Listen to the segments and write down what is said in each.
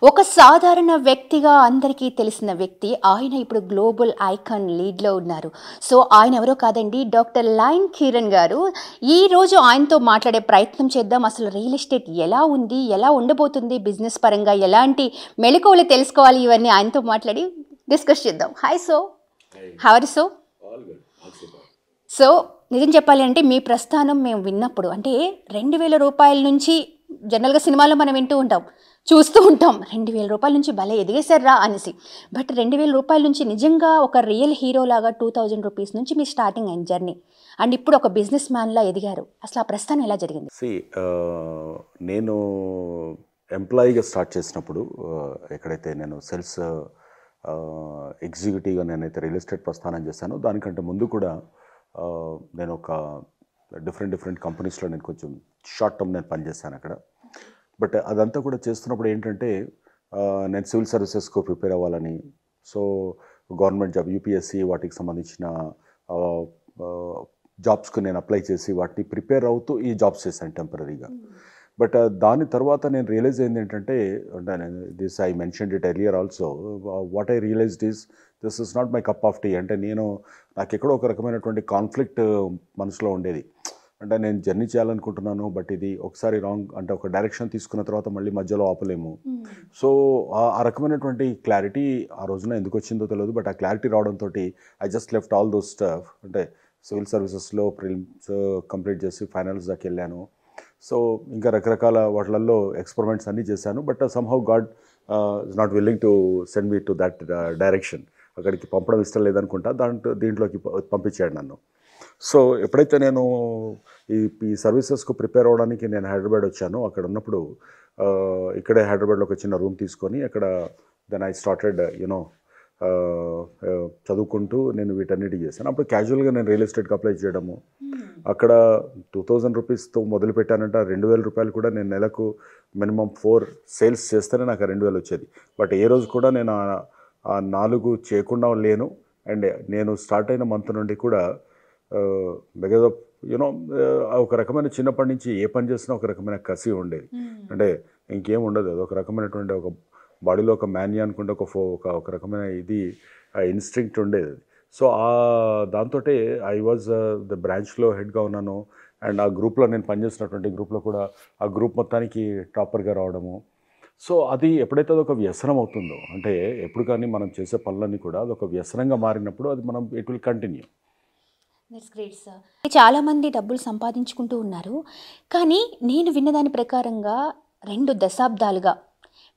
ఒక సాధారణ వ్యక్తిగా అందరికీ తెలిసిన వ్యక్తి. ఆయన ఇప్పుడు గ్లోబల్ ఐకాన్ లీడ్‌లో ఉన్నారు. సో, ఆయన ఎవరో కాదండి డాక్టర్ లయన్ కిరణ్ గారు. ఈరోజు ఆయనతో మాట్లాడే ప్రయత్నం చేద్దాం. అసలు రియల్ ఎస్టేట్ ఎలా ఉంది? ఎలా ఉండబోతుంది? బిజినెస్ పరంగా ఎలాంటి మెళకువలు తెలుసుకోవాలి? ఇవన్నీ ఆయనతో మాట్లాడి డిస్కస్ చేద్దాం. Hi so. Hey, how are you so? all good. All super. So, నిజం చెప్పాలి అంటే మీ ప్రస్థానం మేము విన్నప్పుడు అంటే రూ. 2000 నుంచి జనరల్‌గా సినిమాల్లో మనం వింటూ ఉంటాం. చూస్తూ ఉంటాం. రూ. 2000 నుంచి భలే ఎదిగేశార్రా అనేసి. బట్ రూ. 2000 నుంచి నిజంగా ఒక రియల్ హీరోలాగా రూ. 2000 నుంచి మీ స్టార్టింగ్ అయింది జర్నీ. అండ్ ఇప్పుడు ఒక బిజినెస్ మ్యాన్‌లా ఎదిగారు. అసలు ఆ ప్రస్థానం ఎలా జరిగింది? See, నేను ఎంప్లాయీగా స్టార్ట్ చేసినప్పుడు ఎక్కడైతే నేను సేల్స్ ఎగ్జిక్యూటివ్గా నేనైతే రియల్ ఎస్టేట్ ప్రస్థానం చేశానో దానికంటే ముందు కూడా నేను ఒక డిఫరెంట్ కంపెనీస్లో నేను కొంచెం షార్ట్ టర్మ్ నేను పనిచేశాను అక్కడ. బట్ అదంతా కూడా చేస్తున్నప్పుడు ఏంటంటే నేను సివిల్ సర్వీసెస్కు ప్రిపేర్ అవ్వాలని, సో గవర్నమెంట్ జాబ్ యూపీఎస్సి వాటికి సంబంధించిన జాబ్స్కు నేను అప్లై చేసి వాటిని ప్రిపేర్ అవుతూ ఈ జాబ్స్ చేశాను టెంపరీగా. బట్ దాని తర్వాత నేను రియలైజ్ అయింది ఏంటంటే, this I mentioned it earlier also, what I realized is this is not my cup of tea. అంటే నాకు ఎక్కడో ఒక రకమైనటువంటి కాన్ఫ్లిక్ట్ మనసులో ఉండేది. అంటే నేను జర్నీ చేయాలనుకుంటున్నాను, బట్ ఇది ఒకసారి రాంగ్ అంటే ఒక డైరెక్షన్ తీసుకున్న తర్వాత మళ్ళీ మధ్యలో ఆపలేము. సో ఆ రకమైనటువంటి క్లారిటీ ఆ రోజున ఎందుకు వచ్చిందో తెలియదు. బట్ ఆ క్లారిటీ రావడంతో I just left all those stuff. అంటే సివిల్ సర్వీసెస్లో ప్రిలిమ్స్ కంప్లీట్ చేసి ఫైనల్స్ దాకా వెళ్ళాను. సో ఇంకా రకరకాల వాటిలలో ఎక్స్పెరిమెంట్స్ అన్నీ చేశాను. But somehow God is not willing to send me to that direction. అక్కడికి పంపడం ఇష్టం లేదనుకుంటా, దీంట్లోకి పంపించాడు నన్ను. సో ఎప్పుడైతే నేను ఈ సర్వీసెస్కు ప్రిపేర్ అవ్వడానికి నేను హైదరాబాద్ వచ్చాను, అక్కడ ఉన్నప్పుడు ఇక్కడే హైదరాబాద్లో ఒక చిన్న రూమ్ తీసుకొని అక్కడ దెన్ ఐ స్టార్టెడ్ చదువుకుంటూ నేను వీటన్నిటి చేశాను. అప్పుడు క్యాజువల్గా నేను రియల్ ఎస్టేట్కి అప్లై చేయడము, అక్కడ 2000 రూపీస్తో మొదలుపెట్టానంటే 2000 రూపాయలు కూడా నేను నెలకు మినిమం 4 సేల్స్ చేస్తేనే నాకు 2000 వచ్చేది. బట్ ఏ రోజు కూడా నేను ఆ 4 చేయకుండా లేను. అండ్ నేను స్టార్ట్ అయిన మంత్ నుండి కూడా బికాజ్ ఆఫ్ ఒక రకమైన చిన్నప్పటి నుంచి ఏ పని చేసినా ఒక రకమైన కసి ఉండేది. అంటే ఇంకేం ఉండదు, అది ఒక రకమైనటువంటి ఒక బాడీలో ఒక మాన్యా అనుకుంటే ఒక రకమైన ఇది ఇన్స్టింక్ట్ ఉండేది. సో దాంతో ఐ వాజ్ ద బ్రాంచ్లో హెడ్గా ఉన్నాను. అండ్ ఆ గ్రూప్లో నేను పనిచేసినటువంటి గ్రూప్లో కూడా ఆ గ్రూప్ మొత్తానికి టాపర్గా రావడము. సో అది ఎప్పుడైతే అదొక వ్యసనం అవుతుందో, అంటే ఎప్పుడు కానీ మనం చేసే పనులన్నీ కూడా అదొక వ్యసనంగా మారినప్పుడు అది it will continue. That's great sir. చాలామంది డబ్బులు సంపాదించుకుంటూ ఉన్నారు. కానీ నేను విన్నదాని ప్రకారంగా 2 దశాబ్దాలుగా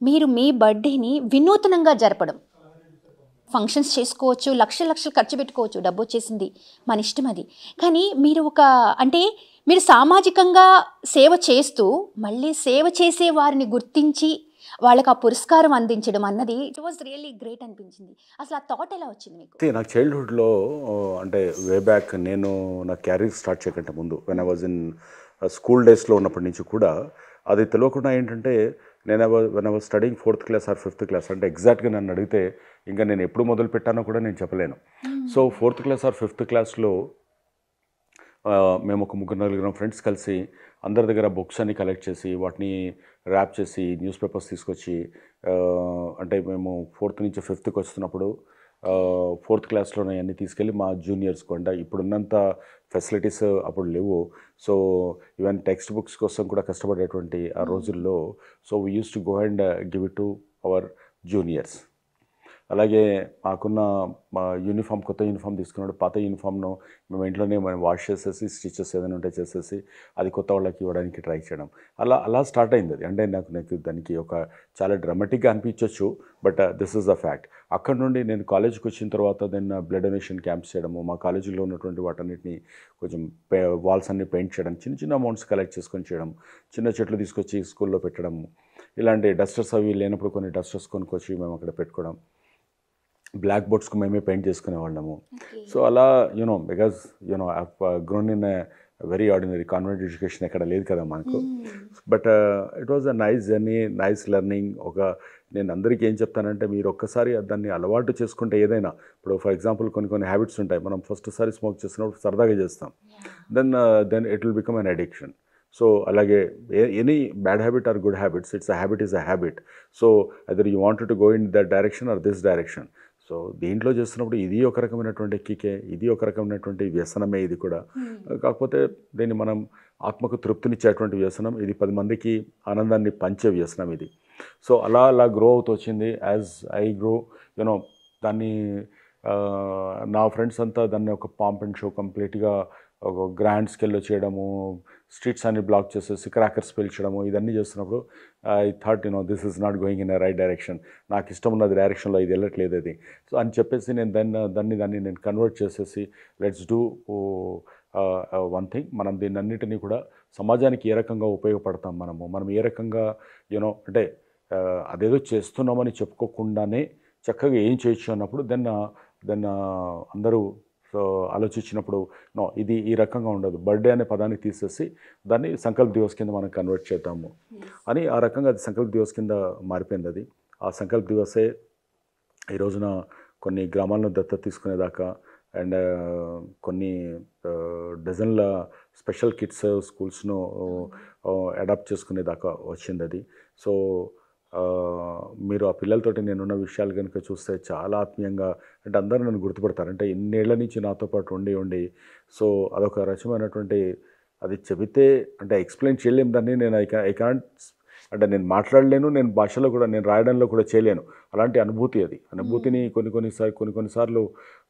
మీరు మీ బర్త్డేని వినూత్నంగా జరపడం, ఫంక్షన్స్ చేసుకోవచ్చు, లక్షలు ఖర్చు పెట్టుకోవచ్చు, డబ్బు వచ్చేసింది, మన ఇష్టం అది. కానీ మీరు అంటే మీరు సామాజికంగా సేవ చేస్తూ మళ్ళీ సేవ చేసే వారిని గుర్తించి వాళ్ళకి ఆ పురస్కారం అందించడం అన్నది ఇట్ వాజ్ రియల్లీ గ్రేట్ అనిపించింది. అసలు ఆ థాట్ ఎలా వచ్చింది మీకు? నాకు చైల్డ్హుడ్లో అంటే వే బ్యాక్ నేను నా క్యారీర్ స్టార్ట్ చేయకంటే ముందు when I was in school డేస్లో ఉన్నప్పటి నుంచి కూడా అది తెలియకుండా ఏంటంటే when I was studying 4th class or 5th class, అంటే ఎగ్జాక్ట్గా నన్ను అడిగితే ఇంకా నేను ఎప్పుడు మొదలు పెట్టానో కూడా నేను చెప్పలేను. So 4th class or 5th క్లాస్లో మేము ఒక 3-4 ఫ్రెండ్స్ కలిసి అందరి దగ్గర బుక్స్ అన్ని కలెక్ట్ చేసి వాటిని ర్యాప్ చేసి న్యూస్ పేపర్స్ తీసుకొచ్చి, అంటే మేము 4th నుంచి 5th వస్తున్నప్పుడు 4th క్లాస్లోనే అన్నీ తీసుకెళ్ళి మా జూనియర్స్కు, అంటే ఇప్పుడున్నంత ఫెసిలిటీస్ అప్పుడు లేవు. సో ఈవెన్ టెక్స్ట్ బుక్స్ కోసం కూడా కష్టపడేటువంటి ఆ రోజుల్లో so we use to go and give it to our juniors. అలాగే మాకున్న మా యూనిఫామ్, కొత్త యూనిఫామ్ తీసుకున్నాడు, పాత యూనిఫామ్ను మేము ఇంట్లోనే మనం వాష్ చేసేసి స్టిచెస్ ఏదైనా ఉంటే చేసేసి అది కొత్త వాళ్ళకి ఇవ్వడానికి ట్రై చేయడం, అలా స్టార్ట్ అయింది అది. అంటే నాకు దానికి ఒక చాలా డ్రామాటిక్గా అనిపించవచ్చు, but this is the fact. అక్కడ నుండి నేను కాలేజ్కి వచ్చిన తర్వాత నేను బ్లడ్ డొనేషన్ క్యాంప్స్ చేయడము, మా కాలేజీలో ఉన్నటువంటి వాటన్నిటిని కొంచెం వాల్స్ అన్ని పెయింట్ చేయడం, చిన్న అమౌంట్స్ కలెక్ట్ చేసుకొని చేయడం, చిన్న చెట్లు తీసుకొచ్చి స్కూల్లో పెట్టడము, ఇలాంటి డస్టర్స్ అవి లేనప్పుడు కొన్ని డస్టర్స్ కొనుక్కొచ్చి మేము అక్కడ పెట్టుకోవడం, బ్లాక్ బోర్డ్స్కి మేమే పెయింట్ చేసుకునే వాళ్ళము. సో అలా because grown in very ordinary convent education ఎక్కడ లేదు కదా మనకు. But it was a nice journey, nice learning. నేను అందరికీ ఏం చెప్తానంటే మీరు ఒక్కసారి దాన్ని అలవాటు చేసుకుంటే ఏదైనా, ఇప్పుడు ఫర్ ఎగ్జాంపుల్ కొన్ని హ్యాబిట్స్ ఉంటాయి, మనం ఫస్ట్ సారి స్మోక్ చేసినప్పుడు సరదాగా చేస్తాం, then it will become an addiction. So అలాగే any bad habit or good habits, it's a habit is a habit. So other you wanted to go in that direction or this direction. So దీంట్లో చేస్తున్నప్పుడు ఇది ఒక రకమైనటువంటి కికే, ఇది ఒక రకమైనటువంటి వ్యసనమే ఇది కూడా. కాకపోతే దీన్ని మనం ఆత్మకు తృప్తినిచ్చేటువంటి వ్యసనం, ఇది 10 మందికి ఆనందాన్ని పంచే వ్యసనం ఇది. సో అలా అలా గ్రో అవుతూ వచ్చింది. యాజ్ ఐ గ్రో యూనో దాన్ని నా ఫ్రెండ్స్ అంతా దాన్ని ఒక పాంప్ అండ్ షో కంప్లీట్గా ఒక గ్రాండ్ స్కేల్లో చేయడము, స్ట్రీట్స్ అన్ని బ్లాక్ చేసేసి క్రాకర్స్ పేల్చడము, ఇదన్నీ చేస్తున్నప్పుడు I thought this is not going in a right direction, నాకు ఇష్టం ఉన్నది డైరెక్షన్లో ఇది వెళ్ళట్లేదు అది. సో అని చెప్పేసి నేను దాన్ని నేను కన్వర్ట్ చేసేసి లెట్స్ డూ వన్ థింగ్, మనం దీన్ని అన్నిటినీ కూడా సమాజానికి ఏ రకంగా ఉపయోగపడతాం, మనం ఏ రకంగా అంటే అదేదో చేస్తున్నామని చెప్పుకోకుండానే చక్కగా ఏం చేయొచ్చు అన్నప్పుడు దెన్ అందరూ సో ఆలోచించినప్పుడు నో ఇది ఈ రకంగా ఉండదు, బర్త్డే అనే పదాన్ని తీసేసి దాన్ని సంకల్ప్ దివస్ కింద మనం కన్వర్ట్ చేద్దాము అని ఆ రకంగా అది సంకల్ప్ దివస్ కింద మారిపోయింది. అది ఆ సంకల్ప్ దివసే ఈ రోజున కొన్ని గ్రామాలను దత్తత తీసుకునేదాకా అండ్ కొన్ని డజన్ల స్పెషల్ కిడ్స్ స్కూల్స్ను అడాప్ట్ చేసుకునేదాకా వచ్చింది అది. సో మీరు ఆ పిల్లలతోటి నేనున్న విషయాలు కనుక చూస్తే చాలా ఆత్మీయంగా, అంటే అందరూ నన్ను గుర్తుపడతారు, అంటే ఇన్నేళ్ల నుంచి నాతో పాటు ఉండి సో అదొక రకమైనటువంటి, అది చెబితే అంటే ఎక్స్ప్లెయిన్ చేయలేము దాన్ని. నేను ఐ కాంట్, అంటే నేను మాట్లాడలేను, నేను భాషలో కూడా నేను రాయడంలో కూడా చేయలేను. అలాంటి అనుభూతి అది. అనుభూతిని కొన్నిసార్లు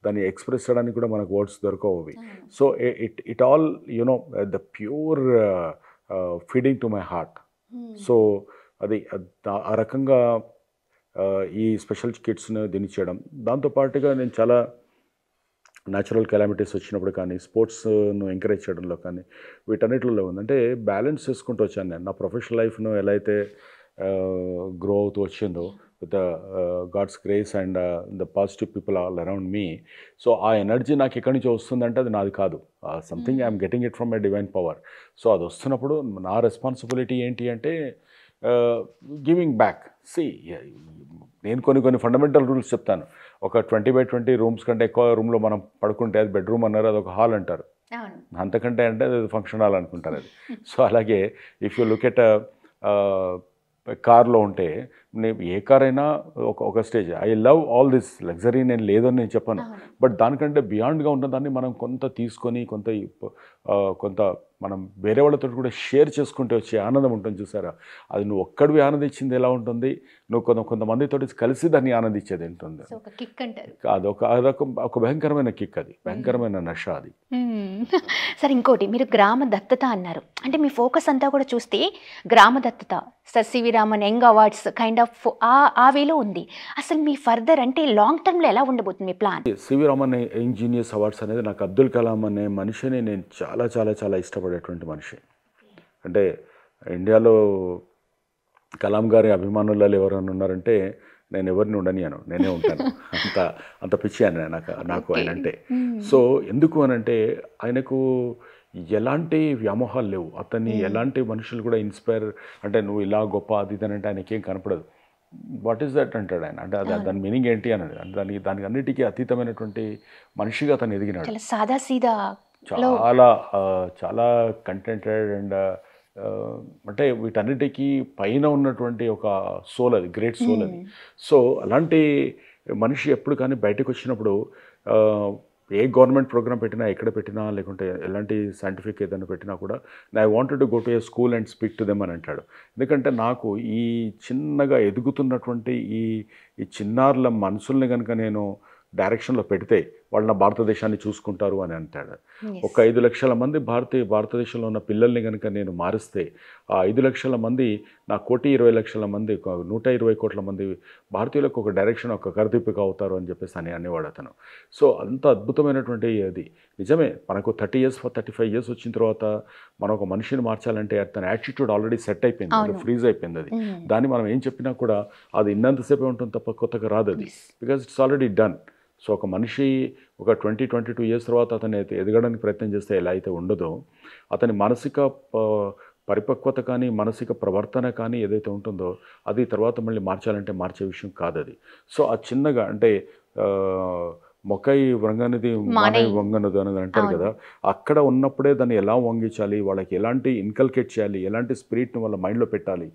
దాన్ని ఎక్స్ప్రెస్ చేయడానికి కూడా మనకు వర్డ్స్ దొరకవు అవి. So it all the pure feeding to my heart. So అది ఆ రకంగా ఈ స్పెషల్ కిడ్స్ను దీన్ని చేయడం. దాంతోపాటుగా నేను చాలా న్యాచురల్ కెలామిటీస్ వచ్చినప్పుడు కానీ స్పోర్ట్స్ను ఎంకరేజ్ చేయడంలో కానీ వీటన్నిటిలో ఉంది. అంటే బ్యాలెన్స్ చేసుకుంటూ వచ్చాను నేను. నా ప్రొఫెషనల్ లైఫ్ను ఎలా అయితే గ్రో అవుతూ వచ్చిందో with God's grace and the positive people all around me. So ఆ ఎనర్జీ నాకు ఎక్కడి నుంచి వస్తుందంటే అది నాది కాదు, something I'm getting it from a divine power. So అది వస్తున్నప్పుడు నా రెస్పాన్సిబిలిటీ ఏంటి అంటే గివింగ్ బ్యాక్. నేను కొన్ని ఫండమెంటల్ రూల్స్ చెప్తాను. ఒక 20x20 రూమ్స్ కంటే ఎక్కువ రూమ్లో మనం పడుకుంటే అది బెడ్రూమ్ అన్నారు, అది ఒక హాల్ అంటారు. అంతకంటే అంటే అది ఫంక్షన్ హాల్ అనుకుంటారు అది. సో అలాగే ఇఫ్ యూ లుక్ ఎట్ కార్లో ఉంటే ఏ కార్ అయినా ఒక stage. I love all this luxury, నేను లేదని నేను చెప్పను, బట్ దానికంటే బియాండ్గా ఉన్న దాన్ని మనం కొంత తీసుకొని కొంత మనం వేరే వాళ్ళతో కూడా షేర్ చేసుకుంటే వచ్చే ఆనందం ఉంటుంది చూసారా. అది నువ్వు ఒక్కడివి ఆనందించింది ఎలా ఉంటుంది, నువ్వు కొంతమందితో కలిసి దాన్ని ఆనందించేది ఉంటుంది. అది ఒక భయంకరమైన కిక్, అది భయంకరమైన నష అది. సరే, ఇంకోటి, మీరు గ్రామ దత్తత అన్నారు, అంటే మీ ఫోకస్ అంతా కూడా చూస్తే గ్రామ దత్తత, sir CV Raman young awards kind of ఆ వేలో ఉంది. అసలు మీ ఫర్దర్ అంటే లాంగ్ టర్మ్లో ఎలా ఉండబోతుంది మీ plan? C V Raman engineers awards అనేది నాకు అబ్దుల్ కలాం అనే మనిషిని నేను చాలా చాలా చాలా ఇష్టపడేటువంటి మనిషి. అంటే ఇండియాలో కలాం గారి అభిమానులలో ఎవరైనా ఉన్నారంటే నేను ఎవరిని ఉండనియాను, నేనే ఉంటాను. అంత పిచ్చి అని నాకు ఆయన అంటే. సో ఎందుకు అనంటే ఆయనకు ఎలాంటి వ్యామోహాలు లేవు, అతన్ని ఎలాంటి మనుషులు కూడా ఇన్స్పైర్, అంటే నువ్వు ఇలా గొప్ప అది ఇది అంటే ఆయనకేం కనపడదు. వాట్ ఈస్ దట్ అంటాడు ఆయన, అంటే దాని మీనింగ్ ఏంటి అన్నది. దానికి అన్నిటికీ అతీతమైనటువంటి మనిషిగా అతను ఎదిగినాడు. చాలా కంటెంటెడ్ అండ్ అంటే వీటన్నిటికీ పైన ఉన్నటువంటి ఒక సోల్, అది గ్రేట్ సోల్ అది. సో అలాంటి మనిషి ఎప్పుడు కానీ బయటకు వచ్చినప్పుడు ఏ గవర్నమెంట్ ప్రోగ్రామ్ పెట్టినా, ఎక్కడ పెట్టినా, లేకుంటే ఎలాంటి సైంటిఫిక్ ఏదైనా పెట్టినా కూడా I wanted to go to A school and speak to them అని అంటాడు. ఎందుకంటే నాకు ఈ చిన్నగా ఎదుగుతున్నటువంటి ఈ చిన్నారుల మనసుల్ని కనుక నేను డైరెక్షన్లో పెడితే వాళ్ళు నా భారతదేశాన్ని చూసుకుంటారు అని అంటాడు. ఒక 5 లక్షల మంది భారతదేశంలో ఉన్న పిల్లల్ని కనుక నేను మారిస్తే ఆ 5 లక్షల మంది నా 1,20,00,000 మంది, 120 కోట్ల మంది భారతీయులకు ఒక డైరెక్షన్, ఒక కరదీపిక అవుతారు అని చెప్పేసి అనేవాడు అతను. సో అంత అద్భుతమైనటువంటి అది నిజమే. మనకు 30 years 35 years వచ్చిన తర్వాత మనం ఒక మనిషిని మార్చాలంటే తన యాటిట్యూడ్ ఆల్రెడీ సెట్ అయిపోయింది, ఫ్రీజ్ అయిపోయింది అది. దాన్ని మనం ఏం చెప్పినా కూడా అది ఇన్నంతసేపే ఉంటుంది తప్ప కొత్తగా రాదు అది, because it's already done. So ఒక మనిషి ఒక 20-22 years తర్వాత అతను ఎదగడానికి ప్రయత్నం చేస్తే ఎలా అయితే ఉండదో, అతని మానసిక పరిపక్వత కానీ మానసిక ప్రవర్తన కానీ ఏదైతే ఉంటుందో అది తర్వాత మళ్ళీ మార్చాలంటే మార్చే విషయం కాదు అది. సో ఆ చిన్నగా అంటే మొక్కై వంగనిది మానై వంగనదు అనేది అంటారు కదా. అక్కడ ఉన్నప్పుడే దాన్ని ఎలా వంగించాలి, వాళ్ళకి ఎలాంటి ఇన్కల్కేట్ చేయాలి, ఎలాంటి స్పిరిట్ని వాళ్ళ మైండ్లో పెట్టాలి,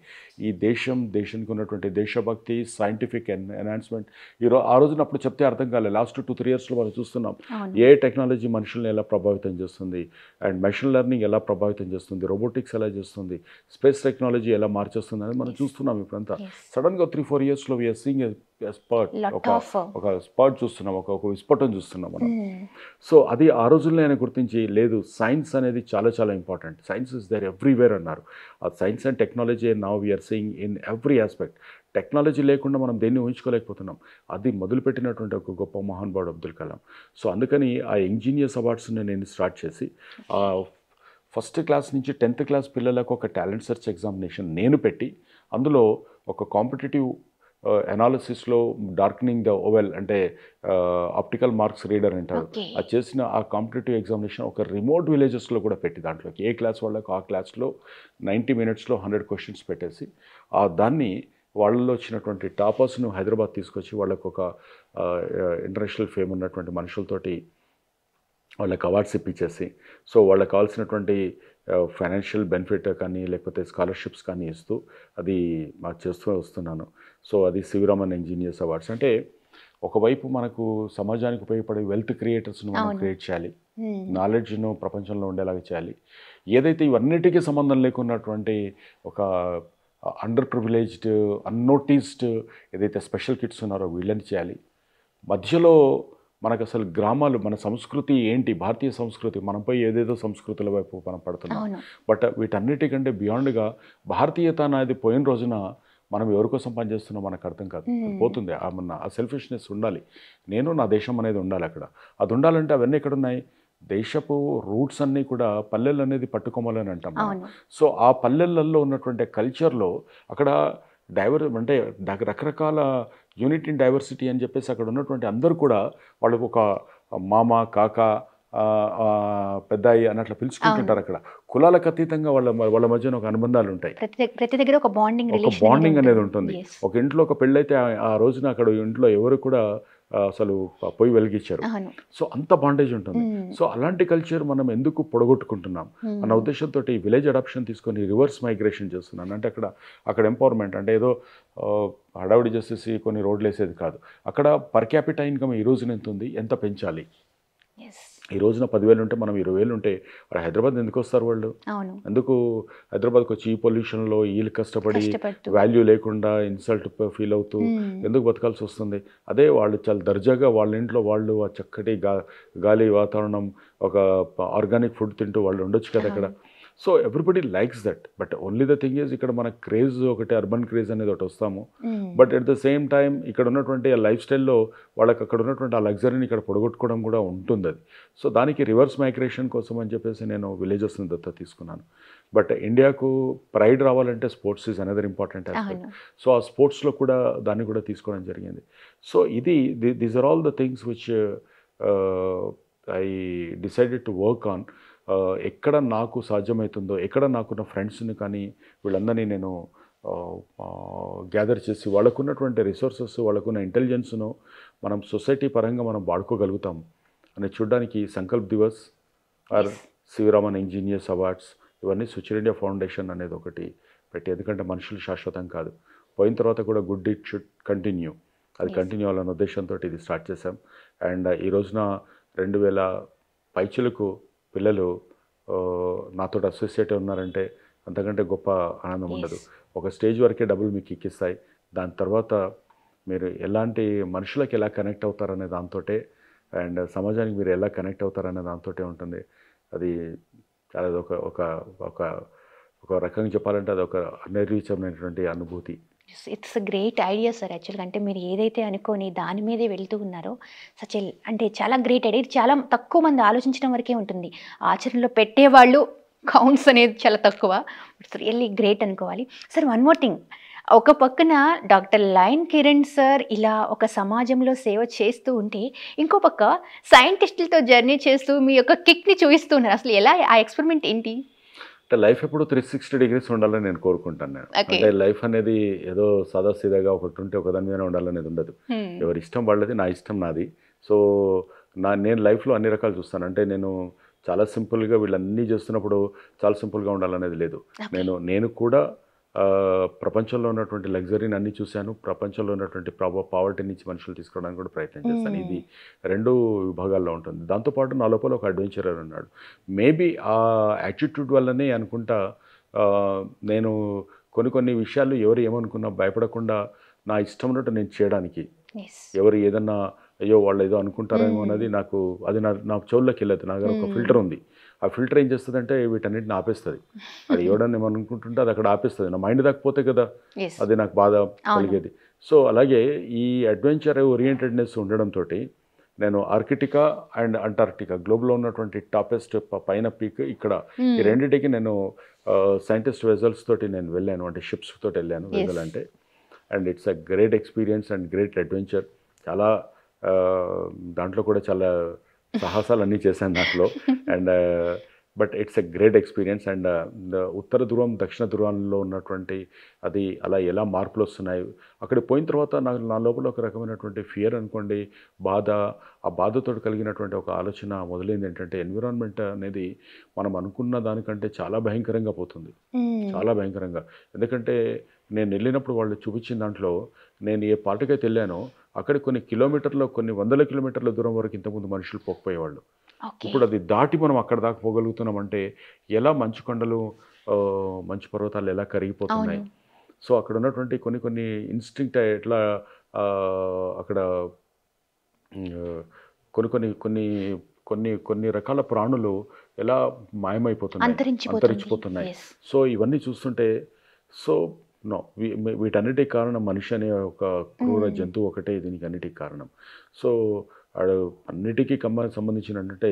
ఈ దేశానికి ఉన్నటువంటి దేశభక్తి, సైంటిఫిక్ ఎన్హాన్స్మెంట్ ఆ రోజున అప్పుడు చెప్తే అర్థం కాలేదు. లాస్ట్ 2-3 ఇయర్స్లో మనం చూస్తున్నాం ఏ టెక్నాలజీ మనుషుల్ని ఎలా ప్రభావితం చేస్తుంది, అండ్ మెషిన్ లెర్నింగ్ ఎలా ప్రభావితం చేస్తుంది, రోబోటిక్స్ ఎలా చేస్తుంది, స్పేస్ టెక్నాలజీ ఎలా మార్చేస్తుంది అనేది మనం చూస్తున్నాం. ఇప్పుడంతా సడన్గా 3-4 ఇయర్స్లో వీఆర్ సీయింగ్ స్పర్ట్, ఒక స్పర్ట్ చూస్తున్నాం, ఒక విస్ఫోటం చూస్తున్నాం మనం. సో అది ఆ రోజుల్లో ఆయన గుర్తించి, లేదు సైన్స్ అనేది చాలా చాలా important, science is there everywhere అన్నారు. ఆ science and technology now we are seeing in every aspect. Technology లేకుండా మనం దేన్ని ఊహించుకోలేకపోతున్నాం. అది మొదలుపెట్టినటువంటి ఒక గొప్ప మహానుభావుడు అబ్దుల్ కలాం. సో అందుకని ఆ ఇంజనీర్స్ అవార్డ్స్ని నేను స్టార్ట్ చేసి ఫస్ట్ క్లాస్ నుంచి 10th క్లాస్ పిల్లలకు ఒక టాలెంట్ సెర్చ్ ఎగ్జామినేషన్ నేను పెట్టి, అందులో ఒక కాంపిటేటివ్ అనాలిసిస్లో డార్కనింగ్ ద ఓవెల్ అంటే ఆప్టికల్ మార్క్స్ రీడర్ అంటారు, అది చేసిన ఆ కాంపిటేటివ్ ఎగ్జామినేషన్ ఒక రిమోట్ విలేజెస్లో కూడా పెట్టి, దాంట్లోకి ఏ క్లాస్ వాళ్ళకు ఆ క్లాస్లో 90 minutesలో 100 questions పెట్టేసి దాన్ని వాళ్ళలో వచ్చినటువంటి టాపర్స్ను హైదరాబాద్ తీసుకొచ్చి వాళ్ళకు ఒక ఇంటర్నేషనల్ ఫేమ్ ఉన్నటువంటి మనుషులతోటి వాళ్ళకి అవార్డ్స్ ఇప్పించేసి, సో వాళ్ళకి కావాల్సినటువంటి ఫైనాన్షియల్ బెనిఫిట్ కానీ లేకపోతే స్కాలర్షిప్స్ కానీ ఇస్తూ అది మాకు చేస్తూ వస్తున్నాను. సో అది సివి రామన్ ఇంజనీర్స్ అవార్డ్స్. అంటే ఒకవైపు మనకు సమాజానికి ఉపయోగపడే వెల్త్ క్రియేటర్స్ను మనం క్రియేట్ చేయాలి, నాలెడ్జ్ను ప్రపంచంలో ఉండేలాగా చేయాలి. ఏదైతే ఇవన్నిటికీ సంబంధం లేకున్నటువంటి ఒక అండర్ ప్రివిలేజ్డ్, అన్నోటీస్డ్ ఏదైతే స్పెషల్ కిడ్స్ ఉన్నారో వీళ్ళని చేయాలి. మధ్యలో మనకు అసలు గ్రామాలు, మన సంస్కృతి ఏంటి, భారతీయ సంస్కృతి, మనపై ఏదేదో సంస్కృతుల వైపు మనం పడుతున్నాం. బట్ వీటన్నిటికంటే బియాండ్గా భారతీయత అనేది పోయిన రోజున మనం ఎవరి కోసం పనిచేస్తున్నాం మనకు అర్థం కాదు, పోతుంది. ఆ సెల్ఫిష్నెస్ ఉండాలి, నేను నా దేశం అనేది ఉండాలి అక్కడ. అది ఉండాలంటే అవన్నీ ఎక్కడ ఉన్నాయి, దేశపు రూట్స్ అన్నీ కూడా పల్లెలు అనేది పట్టుకోమాలని అంటాం. సో ఆ పల్లెలలో ఉన్నటువంటి కల్చర్లో అక్కడ అంటే రకరకాల యూనిట్ ఇన్ డైవర్సిటీ అని చెప్పేసి అక్కడ ఉన్నటువంటి అందరూ కూడా వాళ్ళకు ఒక మామ, కాక, పెద్దాయి అన్నట్లు పిలుచుకుంటుంటారు. అక్కడ కులాలకు అతీతంగా వాళ్ళ మధ్యన ఒక అనుబంధాలు ఉంటాయి, ప్రతి దగ్గర ఒక బాండింగ్ అనేది ఉంటుంది. ఒక ఇంట్లో ఒక పెళ్ళైతే ఆ రోజున అక్కడ ఇంట్లో ఎవరు కూడా అసలు పొయ్యి వెలిగించారు. సో అంత బాండేజ్ ఉంటుంది. సో అలాంటి కల్చర్ మనం ఎందుకు పొడగొట్టుకుంటున్నాం అన్న ఉద్దేశంతో ఈ విలేజ్ అడాప్షన్ తీసుకొని రివర్స్ మైగ్రేషన్ చేస్తున్నాను. అంటే అక్కడ ఎంపవర్మెంట్ అంటే ఏదో హడావుడి చేసేసి కొన్ని రోడ్లు వేసేది కాదు. అక్కడ పర్ క్యాపిటల్ ఇన్కమ్ ఈ రోజున ఎంత ఉంది, ఎంత పెంచాలి. ఈ రోజున 10,000 ఉంటే మనం 20,000 ఉంటే హైదరాబాద్ ఎందుకు వస్తారు వాళ్ళు? ఎందుకు హైదరాబాద్కి వచ్చి ఈ పొల్యూషన్లో వీళ్ళు కష్టపడి వాల్యూ లేకుండా ఇన్సల్ట్ ఫీల్ అవుతూ ఎందుకు బతకాల్సి వస్తుంది? అదే వాళ్ళు చాలా దర్జాగా వాళ్ళ ఇంట్లో వాళ్ళు ఆ చక్కటి గాలి వాతావరణం, ఒక ఆర్గానిక్ ఫుడ్ తింటూ వాళ్ళు ఉండొచ్చు కదా అక్కడ. So everybody likes that. But only the thing is ఇక్కడ మన క్రేజ్ ఒకటి, అర్బన్ క్రేజ్ అనేది ఒకటి వస్తాము. But at the same time ఇక్కడ ఉన్నటువంటి ఆ లైఫ్ స్టైల్లో వాళ్ళకి అక్కడ ఉన్నటువంటి ఆ లగ్జరీని ఇక్కడ పొడగొట్టుకోవడం కూడా ఉంటుంది. అది సో దానికి రివర్స్ మైగ్రేషన్ కోసం అని చెప్పేసి నేను విలేజెస్ని దత్తత తీసుకున్నాను. బట్ ఇండియాకు ప్రైడ్ రావాలంటే sports is another important aspect. So ఆ స్పోర్ట్స్లో కూడా దాన్ని కూడా తీసుకోవడం జరిగింది. So these are all the things which I decided to work on. ఎక్కడ నాకు సాధ్యమవుతుందో, ఎక్కడ నాకున్న ఫ్రెండ్స్ని కానీ వీళ్ళందరినీ నేను గ్యాదర్ చేసి వాళ్ళకున్నటువంటి రిసోర్సెస్, వాళ్ళకున్న ఇంటెలిజెన్స్ను మనం సొసైటీ పరంగా మనం వాడుకోగలుగుతాం అని చూడడానికి Sankalp Divas or CV Raman engineers awards ఇవన్నీ స్విచ్ ఇండియా ఫౌండేషన్ అనేది ఒకటి పెట్టి, ఎందుకంటే మనుషులు శాశ్వతం కాదు, పోయిన తర్వాత కూడా గుడ్ ఇట్ షుడ్ కంటిన్యూ, అది కంటిన్యూ అవ్వాలన్న ఉద్దేశంతో ఇది స్టార్ట్ చేశాం. అండ్ ఈ రోజున 2,000 పైచులకు పిల్లలు నాతో అసోసియేట్ ఉన్నారంటే అంతకంటే గొప్ప ఆనందం ఉండదు. ఒక స్టేజ్ వరకే డబ్బులు మీకు ఎక్కిస్తాయి, దాని తర్వాత మీరు ఎలాంటి మనుషులకు ఎలా కనెక్ట్ అవుతారనే దాంతో, అండ్ సమాజానికి మీరు ఎలా కనెక్ట్ అవుతారనే దాంతో ఉంటుంది. అది చాలా ఒక రకంగా చెప్పాలంటే అది ఒక అనిర్వచనమైనటువంటి అనుభూతి. It's a great idea sir. యాక్చువల్గా అంటే మీరు ఏదైతే అనుకొని దాని మీదే వెళ్తూ ఉన్నారో అంటే చాలా గ్రేట్ ఐడియా. ఇది చాలా తక్కువ మంది ఆలోచించడం వరకే ఉంటుంది, ఆచరణలో పెట్టేవాళ్ళు కౌంట్స్ అనేది చాలా తక్కువ. ఇట్స్ రియల్లీ గ్రేట్ అనుకోవాలి సార్. వన్ మోర్ థింగ్, ఒక పక్కన డాక్టర్ లయన్ కిరణ్ సార్ ఇలా ఒక సమాజంలో సేవ చేస్తూ ఉంటే, ఇంకో పక్క సైంటిస్టులతో జర్నీ చేస్తూ మీ యొక్క కిక్ని చూపిస్తూ ఉన్నారు. అసలు ఎలా ఆ ఎక్స్పెరిమెంట్ ఏంటి? అంటే లైఫ్ ఎప్పుడు 360 degrees ఉండాలని నేను కోరుకుంటాను. అంటే లైఫ్ అనేది ఏదో సాదాసీదాగా ఒకటి ఉంటే ఒక దాని మీద ఉండాలనేది ఉండదు. ఎవరి ఇష్టం వాళ్ళది, నా ఇష్టం నాది. సో నేను లైఫ్లో అన్ని రకాలు చూస్తాను. అంటే నేను చాలా సింపుల్గా వీళ్ళన్నీ చేస్తున్నప్పుడు చాలా సింపుల్గా ఉండాలనేది లేదు. నేను కూడా ప్రపంచంలో ఉన్నటువంటి లగ్జరీని అన్నీ చూశాను. ప్రపంచంలో ఉన్నటువంటి పావర్టీ నుంచి మనుషులు తీసుకోవడానికి కూడా ప్రయత్నం చేస్తాను. ఇది 2 విభాగాల్లో ఉంటుంది. దాంతోపాటు నా లోపల ఒక అడ్వెంచరర్ ఉన్నాడు. మేబీ ఆ యాటిట్యూడ్ వల్లనే అనుకుంటా నేను కొన్ని విషయాలు ఎవరు ఏమనుకున్నా భయపడకుండా నా ఇష్టం ఉన్నట్టు నేను చేయడానికి, ఎవరు ఏదన్నా అయ్యో వాళ్ళు ఏదో అనుకుంటారేమో అనేది అది నా చెవుల్లోకి వెళ్ళదు. నా దగ్గర ఒక ఫిల్టర్ ఉంది. ఆ ఫిల్టర్ ఏం చేస్తుందంటే వీటన్నిటిని ఆపేస్తుంది. అది ఎవడన్నా ఏమనుకుంటుంటే అది అక్కడ ఆపేస్తుంది. నా మైండ్ దాకపోతే కదా అది నాకు బాధ కలిగేది. సో అలాగే ఈ అడ్వెంచర్ ఓరియంటెడ్నెస్ ఉండడంతో నేను ఆర్కిటికా అండ్ అంటార్క్టికా గ్లోబల్లో ఉన్నటువంటి టాపెస్ట్ పైన పీక్ ఇక్కడ ఈ రెండింటికి నేను సైంటిస్ట్ వెజల్స్ తోటి నేను వెళ్ళాను. అంటే షిప్స్ తోటి వెళ్ళాను. వెజల్ అంటే and it's a great experience and great adventure. చాలా దాంట్లో కూడా చాలా సాహసాలు అన్నీ చేశాను దాంట్లో. And but it's a great experience. And ఉత్తర ధ్రువం దక్షిణ ధ్రువంలో ఉన్నటువంటి అది అలా ఎలా మార్పులు వస్తున్నాయి అక్కడికి పోయిన తర్వాత నా లోపల ఒక రకమైనటువంటి ఫియర్ అనుకోండి, బాధ. ఆ బాధతో కలిగినటువంటి ఒక ఆలోచన మొదలైంది ఏంటంటే ఎన్విరాన్మెంట్ అనేది మనం అనుకున్న దానికంటే చాలా భయంకరంగా పోతుంది. చాలా భయంకరంగా. ఎందుకంటే నేను వెళ్ళినప్పుడు వాళ్ళు చూపించిన దాంట్లో నేను ఏ పార్టీకైతే వెళ్ళానో అక్కడ కొన్ని కిలోమీటర్లు, కొన్ని వందల కిలోమీటర్ల దూరం వరకు ఇంతకుముందు మనుషులు పోకపోయేవాళ్ళు. ఇప్పుడు అది దాటి మనం అక్కడ దాకా పోగలుగుతున్నామంటే ఎలా మంచు కొండలు, మంచు పర్వతాలు ఎలా కరిగిపోతున్నాయి. సో అక్కడ ఉన్నటువంటి కొన్ని ఇన్స్టింక్ట్ ఎట్లా అక్కడ కొన్ని రకాల ప్రాణులు ఎలా మాయమైపోతున్నాయి, అంతరించిపోతున్నాయి. సో ఇవన్నీ చూస్తుంటే సో వీటన్నిటికి కారణం మనిషి అనే ఒక క్రూర జంతువు ఒకటే దీనికి అన్నిటికీ కారణం. సో అన్నిటికీ సంబంధించినట్టే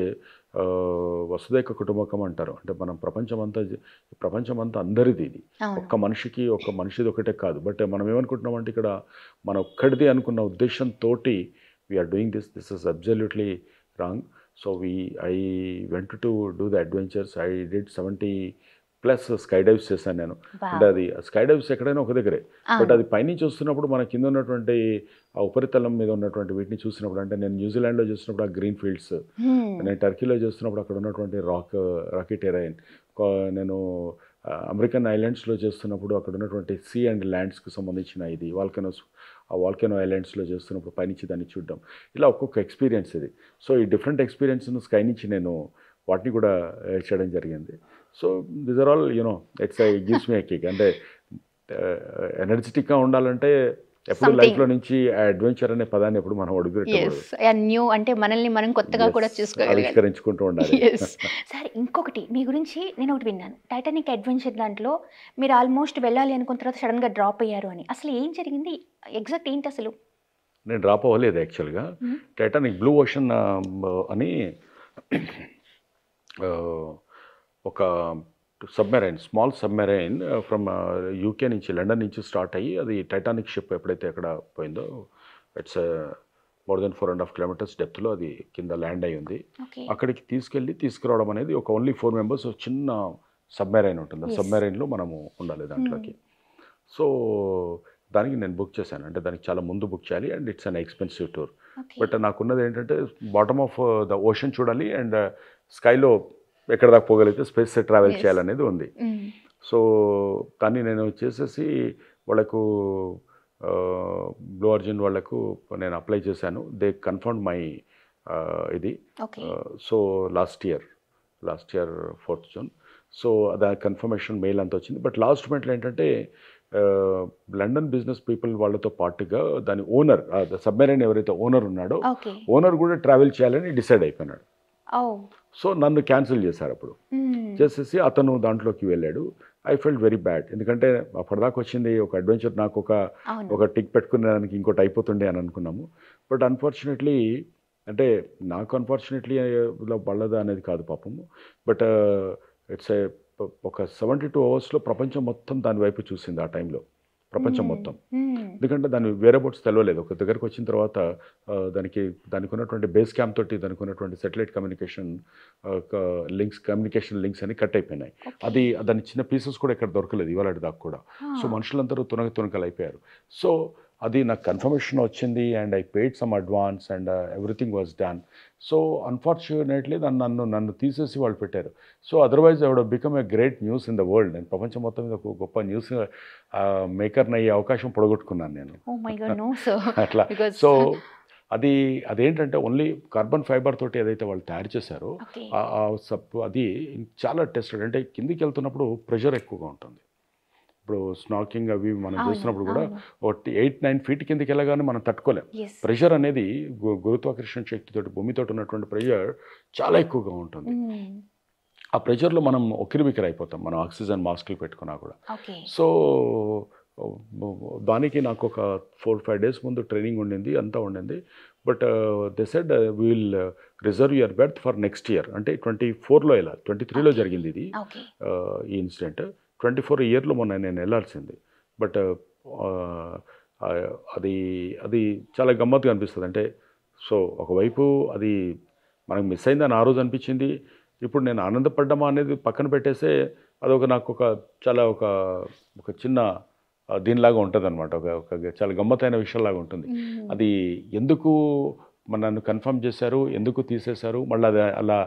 వసుదైక కుటుంబకం అంటారు. అంటే మనం ప్రపంచమంతా అందరిది. ఇది ఒక్క మనిషిది ఒకటే కాదు. బట్ మనం ఏమనుకుంటున్నామంటే ఇక్కడ మన ఒక్కడిది అనుకున్న ఉద్దేశంతో we are doing this is absolutely wrong. So I went to do the adventures. I did 70+ sky dives చేశాను నేను. అంటే అది స్కై డైవ్స్ ఎక్కడైనా ఒక దగ్గరే, బట్ అది పైనుంచి వస్తున్నప్పుడు మన కింద ఉన్నటువంటి ఆ ఉపరితలం మీద ఉన్నటువంటి వీటిని చూసినప్పుడు, అంటే నేను న్యూజిలాండ్లో చూసినప్పుడు ఆ గ్రీన్ ఫీల్డ్స్, నేను టర్కీలో చూస్తున్నప్పుడు అక్కడ ఉన్నటువంటి రాకీ టెరైన్, నేను అమెరికన్ ఐలాండ్స్లో చేస్తున్నప్పుడు అక్కడ ఉన్నటువంటి సీ అండ్ ల్యాండ్స్కి సంబంధించిన ఇది వాల్కెనో ఐలాండ్స్లో చేస్తున్నప్పుడు పైనుంచి దాన్ని చూడడం, ఇలా ఒక్కొక్క ఎక్స్పీరియన్స్ ఇది. సో ఈ డిఫరెంట్ ఎక్స్పీరియన్స్ను స్కై నుంచి నేను వాటిని కూడా చేయడం జరిగింది. So this are all it's gives me a kick. అంటే ఎనర్జెటిక్గా ఉండాలంటే ఎప్పుడు లైఫ్లో నుంచి అడ్వెంచర్ అనే పదాన్ని ఎప్పుడు మనం న్యూ అంటే మనల్ని మనం కొత్తగా కూడా ఆవిష్కరించుకుంటూ ఉండాలి. సరే, ఇంకొకటి మీ గురించి నేను ఒకటి విన్నాను, టైటానిక్ అడ్వెంచర్ దాంట్లో మీరు ఆల్మోస్ట్ వెళ్ళాలి అనుకున్న తర్వాత సడన్గా డ్రాప్ అయ్యారు అని. అసలు ఏం జరిగింది, ఎగ్జాక్ట్ ఏంటి అసలు? నేను డ్రాప్ అవ్వలేదు యాక్చువల్గా. టైటానిక్ బ్లూ ఓషన్ అని ఒక స్మాల్ సబ్మెరైన్ ఫ్రమ్ యూకే నుంచి, లండన్ నుంచి స్టార్ట్ అయ్యి అది టైటానిక్ షిప్ ఎప్పుడైతే అక్కడ పోయిందో ఇట్స్ మోర్ దెన్ 4.5 kilometers డెప్త్లో అది కింద ల్యాండ్ అయ్యి ఉంది. అక్కడికి తీసుకురావడం అనేది ఒక ఓన్లీ 4 members చిన్న సబ్మెరైన్ ఉంటుంది. ఆ సబ్మెరైన్లో మనము ఉండాలి దాంట్లోకి. సో దానికి నేను బుక్ చేశాను. అంటే దానికి చాలా ముందు బుక్ చేయాలి and it's an expensive tour. But నాకున్నది ఏంటంటే బాటమ్ ఆఫ్ ద ఓషన్ చూడాలి అండ్ స్కైలో ఎక్కడ దాకా పోగలిగితే స్పేస్ ట్రావెల్ చేయాలనేది ఉంది. సో దాన్ని నేను చేసేసి వాళ్ళకు బ్లూ ఆరిజిన్ వాళ్ళకు నేను అప్లై చేశాను. దే కన్ఫర్మ్ మై ఇది. So last year 4th June. So దాని కన్ఫర్మేషన్ మెయిల్ అంతా వచ్చింది. బట్ లాస్ట్ మినిట్లో ఏంటంటే లండన్ బిజినెస్ పీపుల్ వాళ్ళతో పాటుగా దాని ఓనర్, సబ్మెరైన్ ఎవరైతే ఓనర్ ఉన్నాడో ఓనర్ కూడా ట్రావెల్ చేయాలని డిసైడ్ అయిపోయినాడు. సో నన్ను క్యాన్సిల్ చేశారు. అప్పుడు చేసేసి అతను దాంట్లోకి వెళ్ళాడు. I felt very bad. ఎందుకంటే అప్పటిదాకా వచ్చింది ఒక అడ్వెంచర్, నాకు ఒక టిక్ పెట్టుకునే దానికి ఇంకోటి అయిపోతుండే అని అనుకున్నాము. బట్ అన్ఫార్చునేట్లీ, అంటే నాకు అన్ఫార్చునేట్లీ పడదా అనేది కాదు పాపము. బట్ ఇట్స్ ఒక 72 hours ప్రపంచం మొత్తం దాని వైపు చూసింది ఆ టైంలో, ప్రపంచం మొత్తం. ఎందుకంటే దాని వేరబౌట్స్ తెలవలేదు. ఒక దగ్గరకు వచ్చిన తర్వాత దానికి ఉన్నటువంటి బేస్ క్యాంప్ తోటి దానికి ఉన్నటువంటి సెటిలైట్ కమ్యూనికేషన్ లింక్స్ అని కట్ అయిపోయినాయి. దాని చిన్న పీసెస్ కూడా ఇక్కడ దొరకలేదు ఇవాళ దాకా కూడా. సో మనుషులందరూ తునకలు అయిపోయారు. సో అది నాకు కన్ఫర్మేషన్ వచ్చింది and I paid some advance and everything was done. So unfortunately నన్ను తీసేసి వాళ్ళు పెట్టారు. So otherwise I would become a great news in the world. నేను ప్రపంచం మొత్తం మీద ఒక గొప్ప న్యూస్ మేకర్ని అయ్యే అవకాశం పొడగొట్టుకున్నాను నేను. Oh my God no sir. అట్లా బికాజ్ సో అదేంటంటే ఓన్లీ కార్బన్ ఫైబర్ తోటి ఏదైతే వాళ్ళు తయారు చేశారో ఓకే అది చాలా టెస్టెడ్. అంటే కిందికి వెళ్తున్నప్పుడు ప్రెషర్ ఎక్కువగా ఉంటుంది. ఇప్పుడు స్నాకింగ్ అవి మనం అవును, చేస్తున్నప్పుడు కూడా అవును. ఒక 8-9 ఫీట్ కిందికి వెళ్ళగానే మనం తట్టుకోలేం. ఎస్ ప్రెషర్ అనేది గురుత్వాకర్షణ శక్తితోటి భూమితో ఉన్నటువంటి ప్రెషర్ చాలా ఎక్కువగా ఉంటుంది. ఆ ప్రెషర్లో మనం ఉక్కిరిబిక్కిరి అయిపోతాం, మనం ఆక్సిజన్ మాస్కులు పెట్టుకున్నా కూడా. ఓకే సో దానికి నాకు ఒక 4-5 డేస్ ముందు ట్రైనింగ్ ఉండింది, అంతా ఉండింది. But they said will reserve your berth for next year. అంటే 24లో ఇలా 23లో జరిగింది ఇది ఓకే ఈ ఇన్సిడెంట్. 24 ఇయర్లో మొన్న నేను వెళ్ళాల్సింది. బట్ అది అది చాలా గమ్మత్తుగా అనిపిస్తుంది. అంటే సో ఒకవైపు అది మనకు మిస్ అయిందని ఆ రోజు అనిపించింది. ఇప్పుడు నేను ఆనందపడ్డామా అనేది పక్కన పెట్టేస్తే అదొక నాకు ఒక చాలా ఒక చిన్న దీనిలాగా ఉంటుంది అనమాట. ఒక చాలా గమ్మత్తైన విషయంలాగా ఉంటుంది. అది ఎందుకు నన్ను కన్ఫర్మ్ చేశారు, ఎందుకు తీసేశారు, మళ్ళీ అది అలా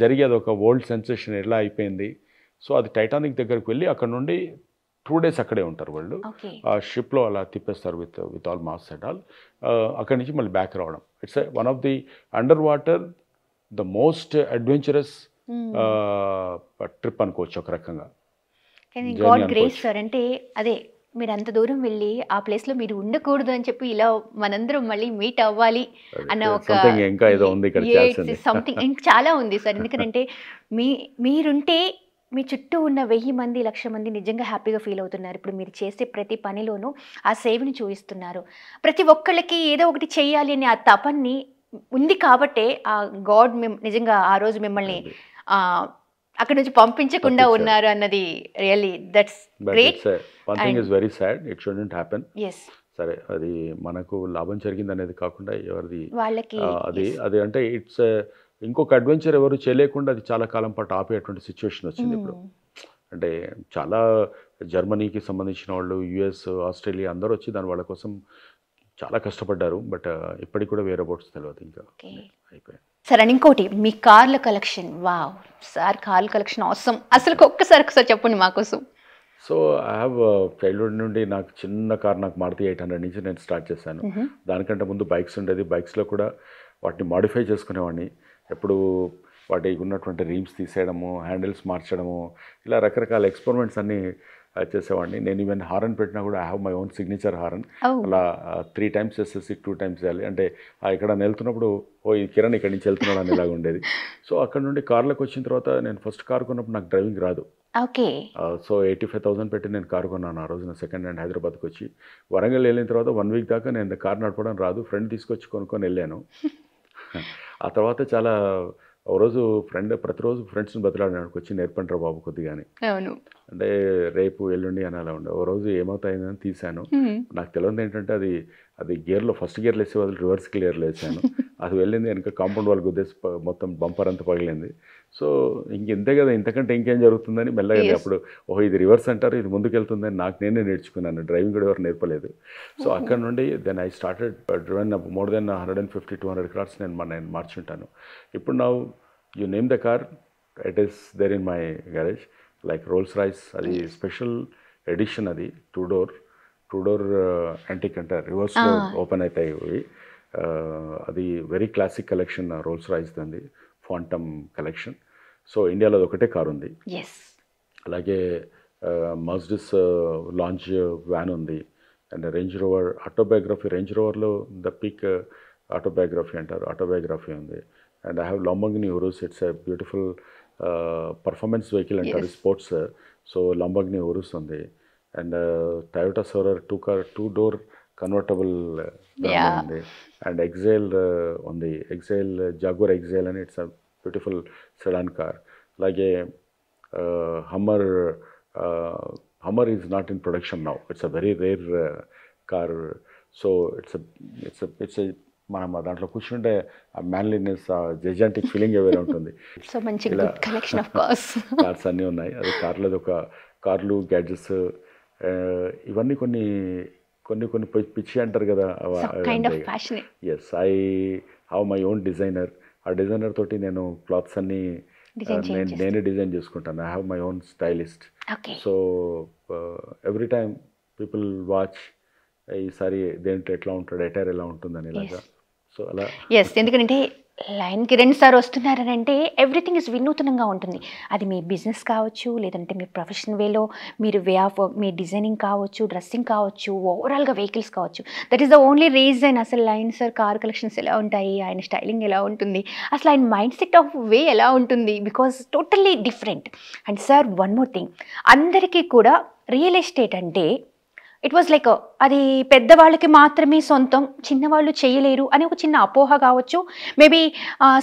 జరిగి అది ఒక వరల్డ్ సెన్సేషన్ ఎలా అయిపోయింది. సో అది టైటానిక్ దగ్గరికి వెళ్ళి అక్కడ నుండి 2 డేస్ అక్కడే ఉంటారు వాళ్ళు. ఓకే ఆ షిప్లో అలా తిప్పేస్తారు with all mass and all. అక్కడి నుంచి మళ్ళీ బ్యాక్ రావడం. It's one of the under water the most adventurous trip అనుకోవచ్చు ఒక రకంగా. కానీ Journey గాడ్ గ్రేస్ అనుకోవచ్చు. సార్. అంటే అదే మీరు అంత దూరం వెళ్ళి ఆ ప్లేస్లో మీరు ఉండకూడదు అని చెప్పి ఇలా మనందరం మళ్ళీ మీట్ అవ్వాలి అన్న ఒక Something ఇంకా ఏదో ఉంది ఇక్కడ చేయాల్సింది. సంథింగ్ ఇంకా చాలా ఉంది సార్. ఎందుకంటే మీరుంటే మీ చుట్టూ ఉన్న 1000 మంది 1,00,000 మంది నిజంగా హ్యాపీగా ఫీల్ అవుతున్నారు. ఇప్పుడు మీరు చేసే ప్రతి పనిలోనూ ఆ సేవని చూపిస్తున్నారు. ప్రతి ఒక్కళ్ళకి ఏదో ఒకటి చేయాలి అనే ఆ తపన్ని ఉంది కాబట్టే ఆ గాడ్ నిజంగా ఆ రోజు మిమ్మల్ని అక్కడ నుంచి పంపించకుండా పంపించారు. ఉన్నారు అన్నది really that's but great. It's one thing is very sad, it shouldn't happen. Yes సరే అది మనకు లాభం జరిగింది అనేది కాకుండా ఎవరిది వాళ్ళకి అది అంటే ఇట్స్ ఇంకొక అడ్వెంచర్ ఎవరు చేయలేకుండా అది చాలా కాలం పాటు ఆపేటువంటి సిచ్యువేషన్ వచ్చింది ఇప్పుడు. అంటే చాలా జర్మనీకి సంబంధించిన వాళ్ళు, యుఎస్, ఆస్ట్రేలియా అందరూ వచ్చి దాని వాళ్ళ కోసం చాలా కష్టపడ్డారు. బట్ ఇప్పటికి కూడా వేరే బోట్స్ తెలియదు ఇంకా అయిపోయాయి. సార్ అని ఇంకోటి మీ కార్ల కలెక్షన్. వావ్ సార్, కార్ల కలెక్షన్ అవసరం. అసలు ఒక్కసారి చెప్పండి మా కోసం. సో ఐ హ్యావ్ చైల్డ్హుడ్ నుండి నాకు చిన్న కార్, నాకు మారుతి 800 నుంచి నేను స్టార్ట్ చేశాను. దానికంటే ముందు బైక్స్ ఉండేది. బైక్స్లో కూడా వాటిని మాడిఫై చేసుకునేవాడిని. ఎప్పుడు వాటికి ఉన్నటువంటి రీమ్స్ తీసేయడము, హ్యాండిల్స్ మార్చడము, ఇలా రకరకాల ఎక్స్పెరిమెంట్స్ అన్నీ చేసేవాడిని. నేను ఈవెన్ హారన్ పెట్టినా కూడా I have my own signature horn. అలా 3 టైమ్స్ చేసేసి 2 టైమ్స్ చేయాలి. అంటే ఇక్కడ వెళ్తున్నప్పుడు ఈ కిరణ్ ఇక్కడి నుంచి వెళ్తున్నాడు అని ఇలాగ ఉండేది. సో అక్కడ నుండి కార్లకు వచ్చిన తర్వాత నేను ఫస్ట్ కార్ కొన్నప్పుడు నాకు డ్రైవింగ్ రాదు. ఓకే సో 85,000 పెట్టి నేను కారు కొన్నాను ఆ రోజున. సెకండ్ హ్యాండ్ హైదరాబాద్కి వచ్చి వరంగల్ వెళ్ళిన తర్వాత 1 వీక్ దాకా నేను కారు నడపడం రాదు. ఫ్రెండ్ తీసుకొచ్చి కొనుక్కొని వెళ్ళాను. ఆ తర్వాత చాలా ఓ రోజు ప్రతిరోజు ఫ్రెండ్స్ని బతిలాడినాడు, వచ్చి నేర్పంటారు బాబు కొద్దిగాని. అవును అంటే రేపు ఎల్లుండి అని అలా ఉండే. ఓ రోజు ఏమవుతాయిందని తీశాను. నాకు తెలియదు ఏంటంటే అది గేర్లో ఫస్ట్ గేర్లు వేసే బదులు రివర్స్ గేర్లు వేసాను. అది వెళ్ళింది వెనక కాంపౌండ్ వాళ్ళు గుద్దేసి మొత్తం బంపర్ అంతా పగిలింది. సో ఇంతే కదా, ఇంతకంటే ఇంకేం జరుగుతుందని మెల్లగా అప్పుడు ఇది రివర్స్ అంటారు, ఇది ముందుకెళ్తుందని నేనే నేర్చుకున్నాను. డ్రైవింగ్ కూడా ఎవరు నేర్పలేదు. సో అక్కడ నుండి then I started driving more then 150-200 cars నేను మార్చుంటాను. ఇప్పుడు నా you name the car, it is there in my garage. Like Rolls Royce, అది స్పెషల్ ఎడిషన్, అది 2 డోర్ యాంటిక్ అంటారు, రివర్స్లో ఓపెన్ అవుతాయి ఇవి. అది very classic collection Rolls Royce దంది, ఫాంటమ్ కలెక్షన్. సో ఇండియాలో అది ఒకటే కారు ఉంది. అలాగే మర్సిడీస్ లాంచ్ వ్యాన్ ఉంది. And Range Rover Autobiography, Range రోవర్లో ద పీక్ ఆటోబయోగ్రఫీ అంటారు, ఆటోబయోగ్రఫీ ఉంది. And I have Lamborghini Urus, it's a beautiful performance vehicle అంటారు, స్పోర్ట్స్. సో Lamborghini Urus ఉంది. And Toyota Soarer 2 door convertible ఉంది. And XJL ఉంది, XJL Jaguar XJL అని, it's a beautiful sedan car. అలాగే hammer is not in production now, it's a very rare car. So it's మనం దాంట్లో కూర్చుంటే ఆ manliness, ఆ జెజాంటిక్ ఫీలింగ్ వేరే ఉంటుంది. సో మంచి కలెక్షన్ ఆఫ్ కార్స్ కార్స్ అన్నీ ఉన్నాయి. అది కార్లో ఒక కార్లు, గ్యాడ్జెట్స్, ఇవన్నీ కొన్ని పిచ్చి అంటారు కదా, kind of fashion. Yes, I have my own designer. ఆ డిజైనర్ తోటి నేను క్లాత్స్ అన్నీ నేనే డిజైన్ చేసుకుంటాను. I have my own stylist. So every time people watch ఈసారి దేంట్లో ఎట్లా ఉంటాడు, అటైర్ ఎలా ఉంటుందని ఇలాగా. సో అలా ఎందుకంటే లయన్ కిరణ్ సార్ వస్తున్నారని అంటే ఎవ్రీథింగ్ ఇస్ వినూతనంగా ఉంటుంది. అది మీ బిజినెస్ కావచ్చు, లేదంటే మీ ప్రొఫెషనల్ వేలో మీరు వే ఆఫ్ మీ డిజైనింగ్ కావచ్చు, డ్రెస్సింగ్ కావచ్చు, ఓవరాల్గా వెహికల్స్ కావచ్చు. That is the only reason అసలు లయన్ సార్ కార్ కలెక్షన్స్ ఎలా ఉంటాయి, ఆయన స్టైలింగ్ ఎలా ఉంటుంది, అసలు ఆయన మైండ్ సెట్ ఆఫ్ వే ఎలా ఉంటుంది, because totally different. And sir one more thing, అందరికీ కూడా రియల్ ఎస్టేట్ అంటే ఇట్ వాజ్ లైక్ అది పెద్దవాళ్ళకి మాత్రమే సొంతం, చిన్నవాళ్ళు చేయలేరు అని ఒక చిన్న అపోహ కావచ్చు. మేబీ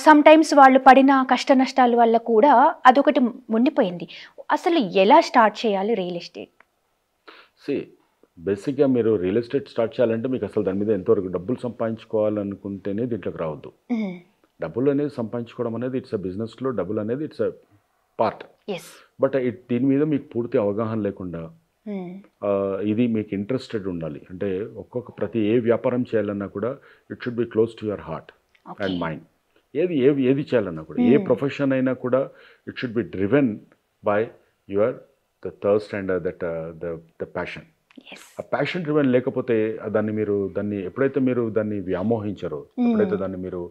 సమ్ టైమ్స్ వాళ్ళు పడిన కష్ట నష్టాల వల్ల కూడా అదొకటి ఉండిపోయింది. అసలు ఎలా స్టార్ట్ చేయాలి రియల్ ఎస్టేట్? బేసిక్గా మీరు రియల్ ఎస్టేట్ స్టార్ట్ చేయాలంటే మీకు అసలు దాని మీద ఎంతవరకు డబ్బులు సంపాదించుకోవాలనుకుంటేనే దీంట్లోకి రావద్దు. డబ్బులు అనేది సంపాదించుకోవడం అనేది ఇట్స్ అ బిజినెస్లో, డబ్బులు అనేది ఇట్స్ అ పార్ట్. బట్ దీని మీద మీకు పూర్తి అవగాహన లేకుండా ఇది మీకు ఇంట్రెస్టెడ్ ఉండాలి. అంటే ప్రతి ఏ వ్యాపారం చేయాలన్నా కూడా it should be close to your heart and mind. ఏది చేయాలన్నా కూడా, ఏ ప్రొఫెషన్ అయినా కూడా it should be driven by your the thirst and the passion. ఆ ప్యాషన్ డ్రివెన్ లేకపోతే దాన్ని ఎప్పుడైతే మీరు దాన్ని వ్యామోహించారో, ఎప్పుడైతే దాన్ని మీరు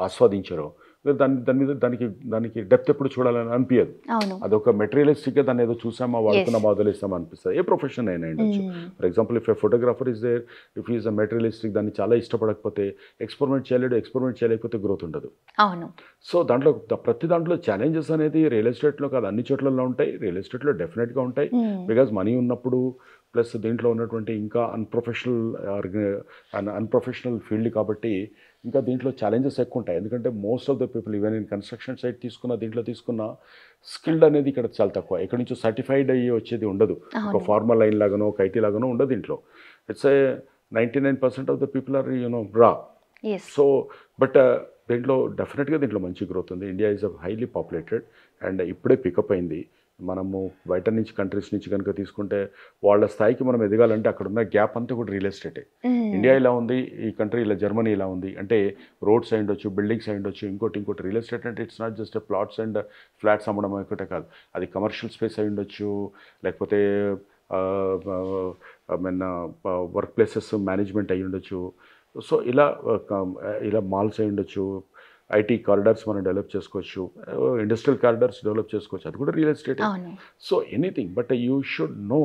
ఆస్వాదించారో, దానికి డెప్త్ ఎప్పుడు చూడాలని అనిపించదు. అదొక మెటీరియలిస్టిక్గా దాన్ని ఏదో చూసామా, వాడుకున్నామా, వదిలేస్తామా అనిపిస్తుంది. ఏ ప్రొఫెషన్ అయినా ఉండొచ్చు. For example if a photographer is there, if is a materialistic, దాన్ని చాలా ఇష్టపడకపోతే ఎక్స్పెరిమెంట్ చేయలేకపోతే గ్రోత్ ఉండదు. సో దాంట్లో ప్రతి దాంట్లో ఛాలెంజెస్ అనేది రియల్ ఎస్టేట్లో కాదు, అన్ని చోట్లలో ఉంటాయి. రియల్ ఎస్టేట్లో డెఫినెట్గా ఉంటాయి. బికాజ్ మనీ ఉన్నప్పుడు, ప్లస్ దీంట్లో ఉన్నటువంటి ఇంకా అన్ప్రొఫెషనల్ ఫీల్డ్ కాబట్టి ఇంకా దీంట్లో ఛాలెంజెస్ ఎక్కువ ఉంటాయి. ఎందుకంటే most of the people even in construction site దీంట్లో తీసుకున్న స్కిల్డ్ అనేది ఇక్కడ చాలా తక్కువ. ఎక్కడి నుంచో సర్టిఫైడ్ అయ్యి వచ్చేది ఉండదు. ఒక ఫార్మల్ లైన్ లాగానో, ఒక ఐటీ లాగానో ఉండదు దీంట్లో. It's 99% of the people are raw. So but దీంట్లో డెఫినెట్గా మంచి గ్రోత్ ఉంది. India is highly populated and ఇప్పుడే పికప్ అయింది. మనము బయట నుంచి కంట్రీస్ నుంచి కనుక తీసుకుంటే వాళ్ళ స్థాయికి మనం ఎదగాలంటే అక్కడ ఉన్న గ్యాప్ అంతా కూడా రియల్ ఎస్టేటే. ఇండియా ఇలా ఉంది, ఈ కంట్రీ ఇలా, జర్మనీ ఇలా ఉంది అంటే రోడ్స్ అయి ఉండొచ్చు, బిల్డింగ్స్ అయి ఉండొచ్చు, ఇంకోటి రియల్ ఎస్టేట్ అంటే it's not just plots and flats అమ్మడం ఒకటే కాదు, అది కమర్షియల్ స్పేస్ అయి ఉండొచ్చు, లేకపోతే వర్క్ ప్లేసెస్ మేనేజ్మెంట్ అయి ఉండొచ్చు. సో ఇలా మాల్స్ అయి ఉండొచ్చు, ఐటీ కారిడార్స్ మనం డెవలప్ చేసుకోవచ్చు, ఇండస్ట్రియల్ కారిడార్స్ డెవలప్ చేసుకోవచ్చు, అది కూడా real estate. So anything, but you should know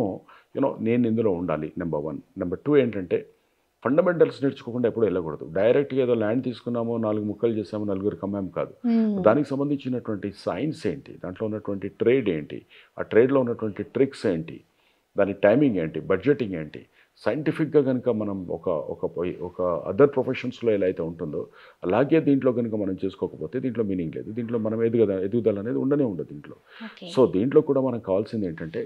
నేను ఇందులో ఉండాలి. నెంబర్ 1. నెంబర్ 2 ఏంటంటే ఫండమెంటల్స్ నేర్చుకోకుండా ఎప్పుడు వెళ్ళకూడదు. డైరెక్ట్గా ఏదో ల్యాండ్ తీసుకున్నామో, 4 ముక్కలు చేసామో, 4 అమ్మాము కాదు. దానికి సంబంధించినటువంటి సైన్స్ ఏంటి, దాంట్లో ఉన్నటువంటి ట్రేడ్ ఏంటి, ఆ ట్రేడ్లో ఉన్నటువంటి ట్రిక్స్ ఏంటి, దాని టైమింగ్ ఏంటి, బడ్జెటింగ్ ఏంటి, సైంటిఫిక్గా కనుక మనం ఒక అదర్ ప్రొఫెషన్స్లో ఎలా అయితే ఉంటుందో అలాగే దీంట్లో కనుక మనం చేసుకోకపోతే దీంట్లో మీనింగ్ లేదు. దీంట్లో మనం ఎదుగుదల అనేది ఉండదు దీంట్లో. సో దీంట్లో కూడా మనకు కావాల్సింది ఏంటంటే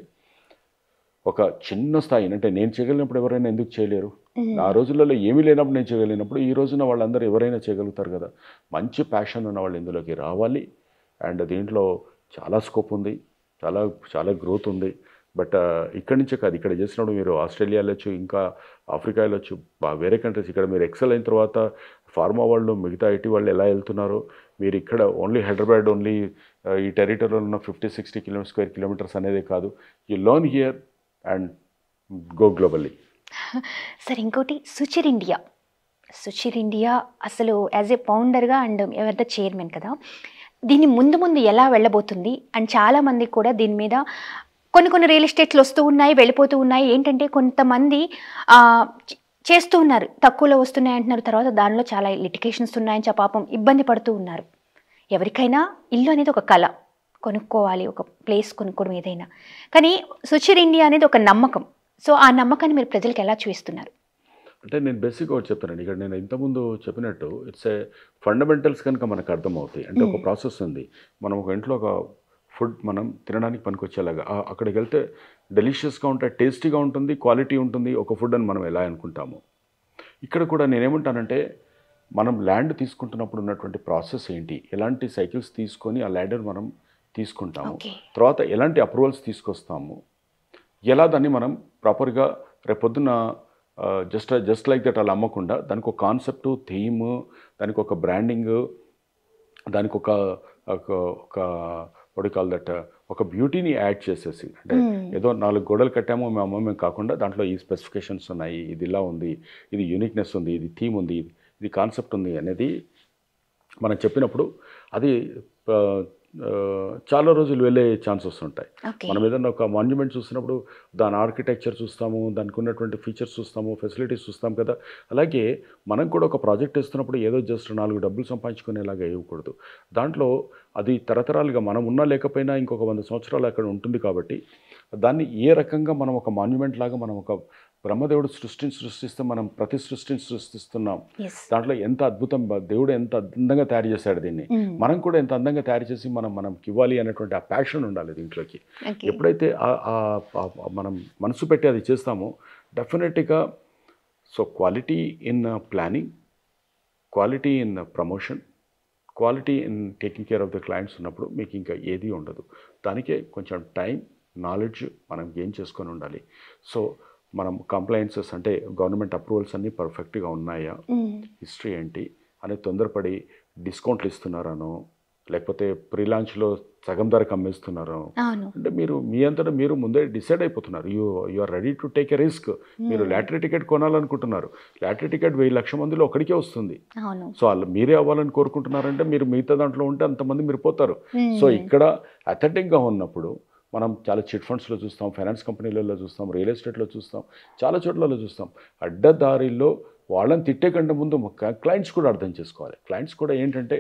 ఒక చిన్న స్థాయి, అంటే నేను చేయగలిగినప్పుడు ఎవరైనా ఎందుకు చేయలేరు? ఆ రోజులలో ఏమీ లేనప్పుడు నేను చేయగలిగినప్పుడు ఈ రోజున వాళ్ళందరూ ఎవరైనా చేయగలుగుతారు కదా. మంచి ప్యాషన్ ఉన్న వాళ్ళు ఇందులోకి రావాలి. అండ్ దీంట్లో చాలా స్కోప్ ఉంది, చాలా గ్రోత్ ఉంది. బట్ ఇక్కడి నుంచే కాదు, ఇక్కడ చేసినప్పుడు మీరు ఆస్ట్రేలియా వెళ్ళొచ్చు, ఇంకా ఆఫ్రికా వెళ్ళొచ్చు, వేరే కంట్రీస్. ఇక్కడ మీరు ఎక్సెల్ అయిన తర్వాత ఫార్మా వాళ్ళు, మిగతా ఐటీ వాళ్ళు ఎలా వెళ్తున్నారో, మీరు ఇక్కడ ఓన్లీ హైదరాబాద్, ఓన్లీ ఈ టెరిటరీలో ఉన్న 50-60 స్క్వేర్ కిలోమీటర్స్ అనేది కాదు. You learn here and go globally. Sir ఇంకోటి, సుచిర్ ఇండియా అసలు యాజ్ ఏ ఫౌండర్గా అండ్ ఎవర్ ద చైర్మన్ కదా, దీన్ని ముందు ఎలా వెళ్ళబోతుంది? అండ్ చాలామంది కూడా దీని మీద కొన్ని రియల్ ఎస్టేట్లు వస్తూ ఉన్నాయి, వెళ్ళిపోతూ ఉన్నాయి. ఏంటంటే కొంతమంది చేస్తూ ఉన్నారు, తక్కువలో వస్తున్నాయి అంటున్నారు, తర్వాత దానిలో చాలా లిటికేషన్స్ ఉన్నాయని పాపం ఇబ్బంది పడుతూ ఉన్నారు. ఎవరికైనా ఇల్లు అనేది ఒక కళ, కొనుక్కోవాలి, ఒక ప్లేస్ కొనుక్కోవడం ఏదైనా. కానీ సుచిర్ ఇండియా అనేది ఒక నమ్మకం. సో ఆ నమ్మకాన్ని మీరు ప్రజలకు ఎలా చూపిస్తున్నారు? అంటే నేను బేసిక్గా ఒకటి చెప్తానండి. ఇక్కడ నేను ఇంతకుముందు చెప్పినట్టు ఇట్స్ ఏ ఫండమెంటల్స్ కనుక మనకు అర్థమవుతాయి. అంటే ఒక ప్రాసెస్ ఉంది. మనం ఒక ఇంట్లో ఒక ఫుడ్ మనం తినడానికి పనికొచ్చేలాగా అక్కడికి వెళ్తే డెలిషియస్గా ఉంటాయి, టేస్టీగా ఉంటుంది, క్వాలిటీ ఉంటుంది ఒక ఫుడ్ అని మనం ఎలా అనుకుంటాము. ఇక్కడ కూడా నేనేమంటానంటే మనం ల్యాండ్ తీసుకుంటున్నప్పుడు ఉన్నటువంటి ప్రాసెస్ ఏంటి, ఎలాంటి సైకిల్స్ తీసుకొని ఆ ల్యాండ్ మనం తీసుకుంటాము, తర్వాత ఎలాంటి అప్రూవల్స్ తీసుకొస్తాము, ఎలా దాన్ని మనం ప్రాపర్గా రేపొద్దున జస్ట్ లైక్ దట్ అలా అమ్మకుండా దానికి ఒక కాన్సెప్ట్, థీమ్, దానికి ఒక బ్రాండింగ్, దానికి ఒక ఒక వాట్ కాల్ దట్ ఒక బ్యూటీని యాడ్ చేసేసి, అంటే ఏదో 4 గోడలు కట్టామో మేము అమ్మమే కాకుండా దాంట్లో ఈ స్పెసిఫికేషన్స్ ఉన్నాయి, ఇది ఇలా ఉంది, ఇది యూనిక్నెస్ ఉంది, ఇది థీమ్ ఉంది, ఇది కాన్సెప్ట్ ఉంది అనేది మనం చెప్పినప్పుడు అది చాలా రోజులు వెళ్ళే ఛాన్సెస్ ఉంటాయి. మనం ఏదైనా ఒక మాన్యుమెంట్ చూసినప్పుడు దాని ఆర్కిటెక్చర్ చూస్తాము, దానికి ఉన్నటువంటి ఫీచర్స్ చూస్తాము, ఫెసిలిటీస్ చూస్తాం కదా. అలాగే మనం కూడా ఒక ప్రాజెక్ట్ ఇస్తున్నప్పుడు ఏదో జస్ట్ 4 డబ్బులు సంపాదించుకునేలాగా ఇవ్వకూడదు. దాంట్లో అది తరతరాలుగా మనం ఉన్నా లేకపోయినా ఇంకొక 100 సంవత్సరాలు అక్కడ ఉంటుంది కాబట్టి దాన్ని ఏ రకంగా మనం ఒక మాన్యుమెంట్ లాగా మనం ఒక బ్రహ్మదేవుడు సృష్టిస్తే మనం ప్రతి సృష్టిని సృష్టిస్తున్నాం. దాంట్లో ఎంత అద్భుతం, దేవుడు ఎంత అందంగా తయారు చేశాడు దీన్ని, మనం కూడా ఎంత అందంగా తయారు చేసి మనకి ఇవ్వాలి అనేటువంటి ఆ ప్యాషన్ ఉండాలి దీంట్లోకి. ఎప్పుడైతే మనం మనసు పెట్టి అది చేస్తామో డెఫినెట్గా so quality in planning, quality in promotion, quality in taking care of the clients ఉన్నప్పుడు మీకు ఇంకా ఏది ఉండదు. దానికే కొంచెం టైం, నాలెడ్జ్ మనం గెయిన్ చేసుకొని ఉండాలి. సో మనం కంప్లైన్సెస్ అంటే గవర్నమెంట్ అప్రూవల్స్ అన్నీ పర్ఫెక్ట్గా ఉన్నాయా, హిస్టరీ ఏంటి అని తొందరపడి డిస్కౌంట్లు ఇస్తున్నారనో లేకపోతే ప్రీ లాంచ్లో సగం ధరకు అమ్మేస్తున్నారో, అంటే మీరు మీ అంతటా మీరు ముందే డిసైడ్ అయిపోతున్నారు. You are ready to take a risk. మీరు లాటరీ టికెట్ కొనాలనుకుంటున్నారు, లాటరీ టికెట్ 1000 లక్షల మందిలో ఒకరికే వస్తుంది. సో వాళ్ళు మీరే అవ్వాలని కోరుకుంటున్నారంటే మీరు మిగతా దాంట్లో ఉంటే అంతమంది మీరు పోతారు. సో ఇక్కడ అథెంటిక్గా ఉన్నప్పుడు మనం చాలా చిట్ ఫండ్స్లో చూస్తాం, ఫైనాన్స్ కంపెనీలలో చూస్తాం, రియల్ ఎస్టేట్లో చూస్తాం, చాలా చోట్లలో చూస్తాం. అడ్డదారిలో వాళ్ళని తిట్టే కంటే ముందు క్లయింట్స్ కూడా అర్థం చేసుకోవాలి. క్లయింట్స్ కూడా ఏంటంటే